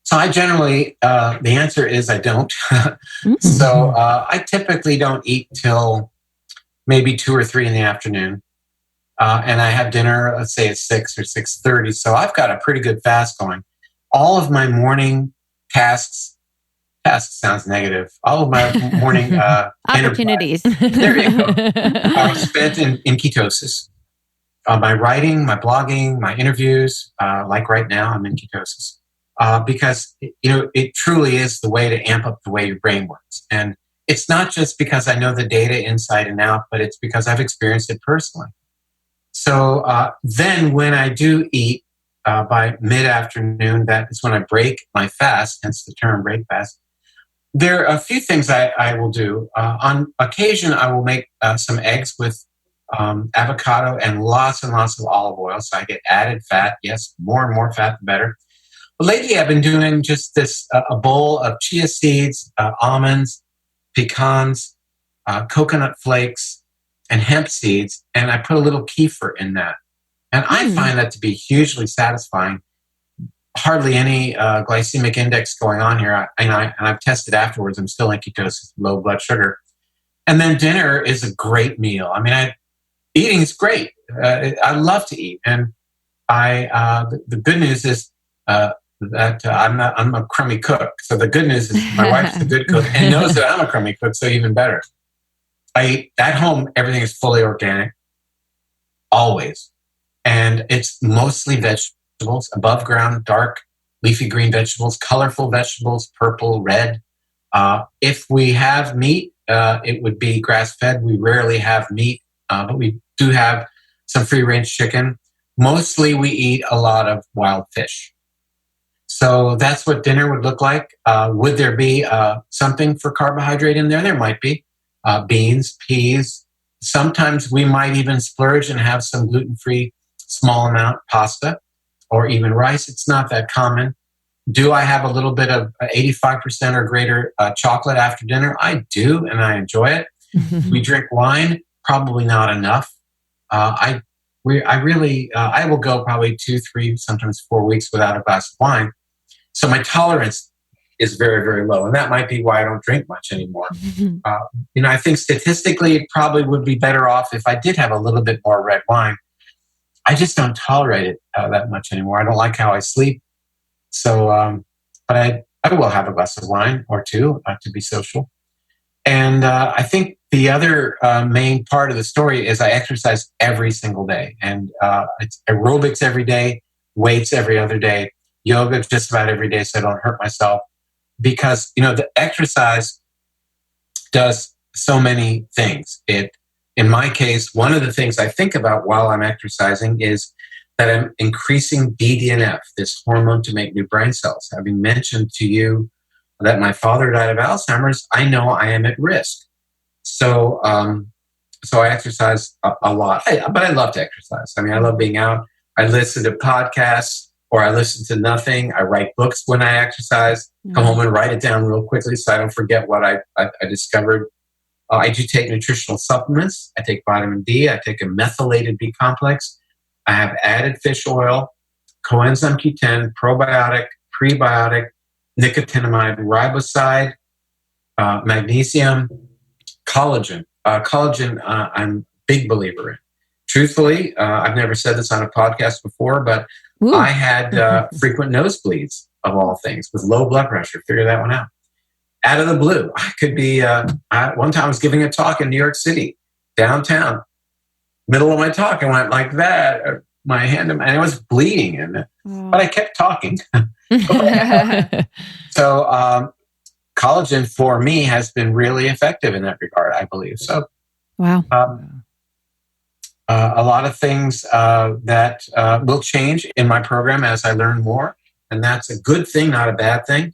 So I generally, the answer is I don't. So I typically don't eat till maybe 2 or 3 in the afternoon. And I have dinner, let's say at 6 or 6:30. So I've got a pretty good fast going. All of my morning tasks sounds negative. All of my morning opportunities. There you go. Are spent in ketosis. My writing, my blogging, my interviews, like right now, I'm in ketosis. Because, it truly is the way to amp up the way your brain works. And it's not just because I know the data inside and out, but it's because I've experienced it personally. So then when I do eat by mid-afternoon, that is when I break my fast, hence the term break fast. There are a few things I will do. On occasion, I will make some eggs with avocado and lots of olive oil. So I get added fat. Yes, more and more fat, the better. But lately, I've been doing just this, a bowl of chia seeds, almonds, pecans, coconut flakes, and hemp seeds, and I put a little kefir in that. And I find that to be hugely satisfying. Hardly any glycemic index going on here. I've tested afterwards. I'm still in ketosis, low blood sugar. And then dinner is a great meal. Eating is great. I love to eat. And the good news is that I'm a crummy cook. So the good news is my wife's a good cook and knows that I'm a crummy cook, so even better. I eat at home, everything is fully organic, always. And it's mostly vegetables, above ground, dark, leafy green vegetables, colorful vegetables, purple, red. If we have meat, it would be grass-fed. We rarely have meat, but we do have some free-range chicken. Mostly we eat a lot of wild fish. So that's what dinner would look like. Would there be something for carbohydrate in there? There might be. Beans, peas. Sometimes we might even splurge and have some gluten-free, small amount pasta or even rice. It's not that common. Do I have a little bit of 85% or greater chocolate after dinner? I do, and I enjoy it. We drink wine, probably not enough. I will go probably 2, 3, sometimes 4 weeks without a glass of wine. So my tolerance is very, very low. And that might be why I don't drink much anymore. I think statistically, it probably would be better off if I did have a little bit more red wine. I just don't tolerate it that much anymore. I don't like how I sleep. So, but I will have a glass of wine or two to be social. And I think the other main part of the story is I exercise every single day. And it's aerobics every day, weights every other day, yoga just about every day so I don't hurt myself. Because, the exercise does so many things. In my case, one of the things I think about while I'm exercising is that I'm increasing BDNF, this hormone to make new brain cells. Having mentioned to you that my father died of Alzheimer's, I know I am at risk. So I exercise a lot. But I love to exercise. I love being out. I listen to podcasts or I listen to nothing. I write books when I exercise, come home and write it down real quickly so I don't forget what I discovered. I do take nutritional supplements. I take vitamin D. I take a methylated B complex. I have added fish oil, coenzyme Q10, probiotic, prebiotic, nicotinamide riboside, magnesium, collagen. I'm a big believer in. Truthfully, I've never said this on a podcast before, but I had frequent nosebleeds, of all things, with low blood pressure. Figure that one out. Out of the blue, I could be. One time I was giving a talk in New York City, downtown. Middle of my talk, I went like that. My hand, and I was bleeding, but I kept talking. So, collagen for me has been really effective in that regard, I believe. So, wow. A lot of things that will change in my program as I learn more, and that's a good thing, not a bad thing.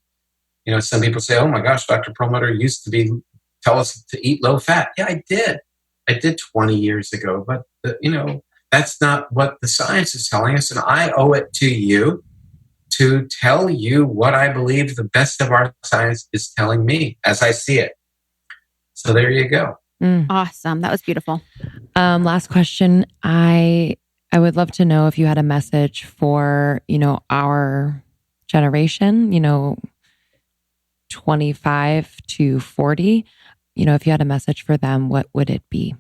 You know, some people say, "Oh my gosh, Dr. Perlmutter used to tell us to eat low fat." Yeah, I did. I did 20 years ago, but that's not what the science is telling us, and I owe it to you to tell you what I believe the best of our science is telling me as I see it. So there you go. Awesome. That was beautiful. Last question. I would love to know if you had a message for, our generation, 25 to 40, if you had a message for them, what would it be?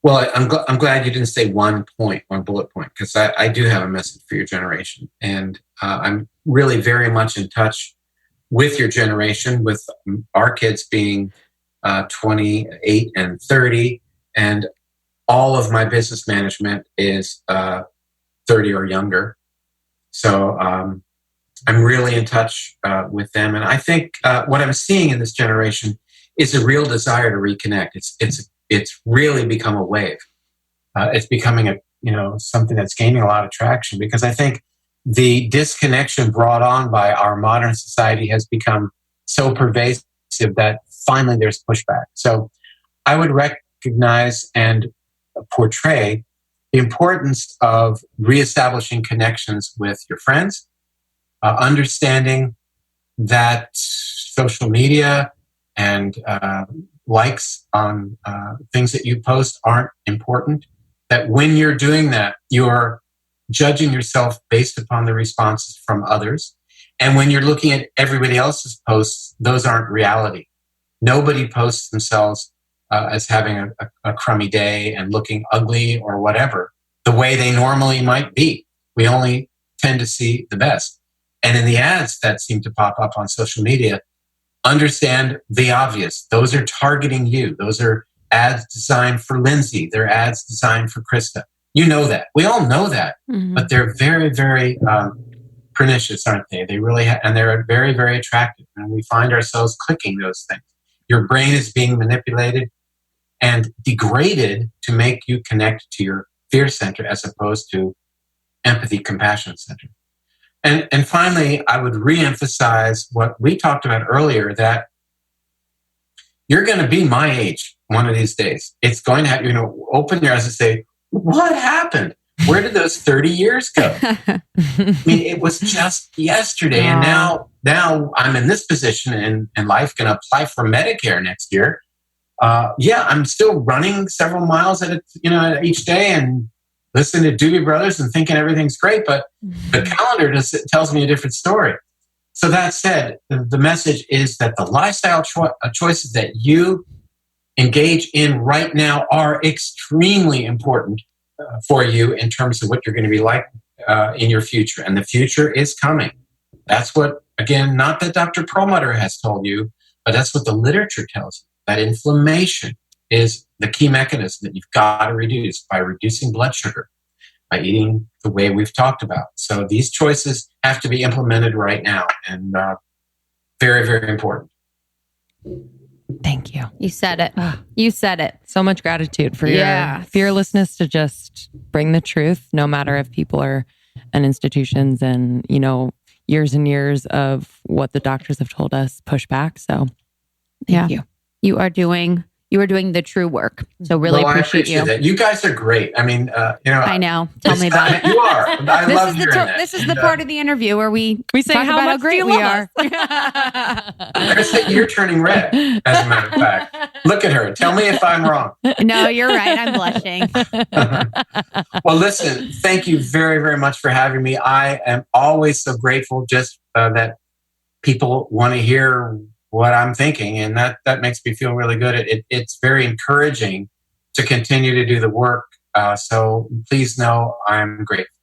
Well, I'm glad you didn't say one bullet point, because I do have a message for your generation. And I'm really very much in touch with your generation, with our kids being 28 and 30. And all of my business management is 30 or younger. So I'm really in touch with them. And I think what I'm seeing in this generation is a real desire to reconnect. It's really become a wave. It's becoming something that's gaining a lot of traction, because I think the disconnection brought on by our modern society has become so pervasive that finally there's pushback. So I would recognize and portray the importance of reestablishing connections with your friends, understanding that social media and likes on things that you post aren't important, that when you're doing that, you're judging yourself based upon the responses from others. And when you're looking at everybody else's posts, those aren't reality. Nobody posts themselves as having a crummy day and looking ugly or whatever, the way they normally might be. We only tend to see the best. And in the ads that seem to pop up on social media, understand the obvious. Those are targeting you. Those are ads designed for Lindsay. They're ads designed for Krista. You know that. We all know that. Mm-hmm. But they're very, very pernicious, aren't they? They really and they're very, very attractive. And we find ourselves clicking those things. Your brain is being manipulated and degraded to make you connect to your fear center as opposed to empathy, compassion center. And finally, I would reemphasize what we talked about earlier, that you're going to be my age one of these days. It's going to have, open your eyes and say, what happened? Where did those 30 years go? I mean, it was just yesterday. And now I'm in this position in life, going to apply for Medicare next year. I'm still running several miles each day and listening to Doobie Brothers and thinking everything's great, but the calendar tells me a different story. So that said, the message is that the lifestyle choices that you engage in right now are extremely important for you in terms of what you're going to be like in your future. And the future is coming. That's what, again, not that Dr. Perlmutter has told you, but that's what the literature tells you, that inflammation is the key mechanism that you've got to reduce by reducing blood sugar, by eating the way we've talked about. So these choices have to be implemented right now, and very, very important. Thank you. You said it. You said it. So much gratitude for your fearlessness to just bring the truth, no matter if people are in institutions and, years and years of what the doctors have told us push back. So thank you. You are doing You are doing the true work. So really I appreciate you. That. You guys are great. I mean, I know. Tell me about it. You are. I love hearing that. This is the part of the interview where we say talk about how great we are. I gotta say, you're turning red, as a matter of fact. Look at her. Tell me if I'm wrong. No, you're right. I'm blushing. Well, listen, thank you very, very much for having me. I am always so grateful just that people want to hear what I'm thinking. And that makes me feel really good. It's very encouraging to continue to do the work. So please know I'm grateful.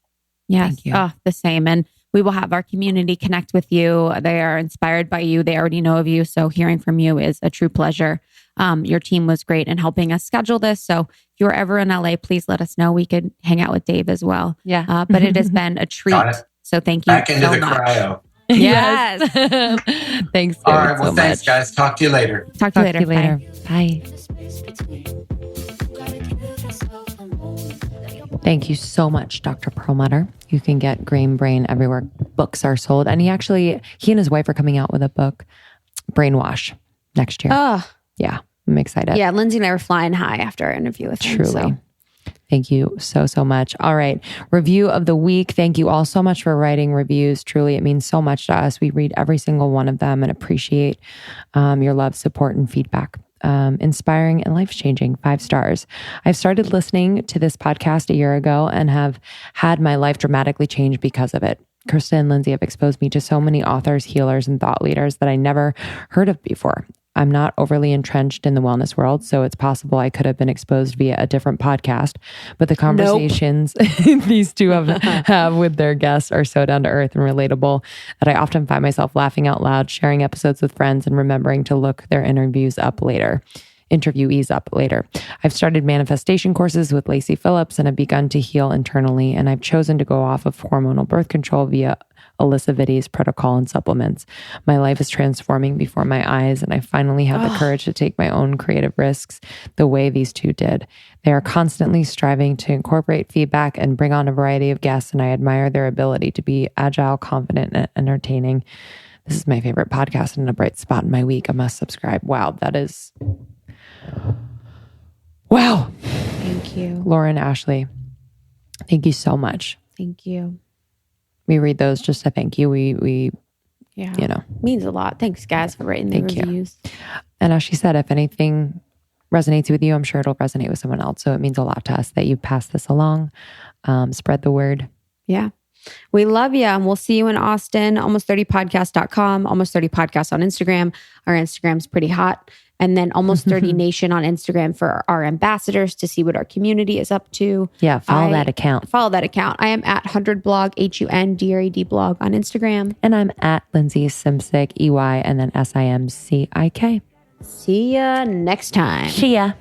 Yes. The same. And we will have our community connect with you. They are inspired by you. They already know of you. So hearing from you is a true pleasure. Your team was great in helping us schedule this. So if you're ever in LA, please let us know. We could hang out with Dave as well. Yeah. But it has been a treat. So thank you Back into so the much. cryo. Yes. Thanks. All right. Well, thanks, guys. Talk to you later. Talk to you later. Bye. Thank you so much, Dr. Perlmutter. You can get Grain Brain everywhere books are sold. And he and his wife are coming out with a book, Brainwash, next year. Oh. Yeah, I'm excited. Yeah, Lindsay and I were flying high after our interview with him. Truly. So. Thank you so much. All right. Review of the week. Thank you all so much for writing reviews. Truly, it means so much to us. We read every single one of them and appreciate your love, support, and feedback. Inspiring and life-changing. 5 stars. I've started listening to this podcast a year ago and have had my life dramatically change because of it. Krista and Lindsay have exposed me to so many authors, healers, and thought leaders that I never heard of before. I'm not overly entrenched in the wellness world, so it's possible I could have been exposed via a different podcast. But the conversations these two have with their guests are so down to earth and relatable that I often find myself laughing out loud, sharing episodes with friends, and remembering to look their interviewees up later. I've started manifestation courses with Lacey Phillips and have begun to heal internally, and I've chosen to go off of hormonal birth control via Alyssa Vitti's protocol and supplements. My life is transforming before my eyes, and I finally have the courage to take my own creative risks the way these two did. They are constantly striving to incorporate feedback and bring on a variety of guests, and I admire their ability to be agile, confident, and entertaining. This is my favorite podcast and a bright spot in my week. I must subscribe. Wow, that is... Wow. Thank you. Lauren, Ashley, thank you so much. Thank you. We read those just to thank you. We means a lot. Thanks, guys, for writing the reviews. And as she said, if anything resonates with you, I'm sure it'll resonate with someone else. So it means a lot to us that you pass this along. Spread the word. Yeah. We love you. And we'll see you in Austin. Almost30podcast.com, Almost 30 Podcasts on Instagram. Our Instagram's pretty hot. And then Almost 30 Nation on Instagram for our ambassadors to see what our community is up to. Yeah, follow that account. I am at 100blog, HUNDRAD blog on Instagram. And I'm at Lindsay Simcik, EY, and then SIMCIK. See ya next time. See ya.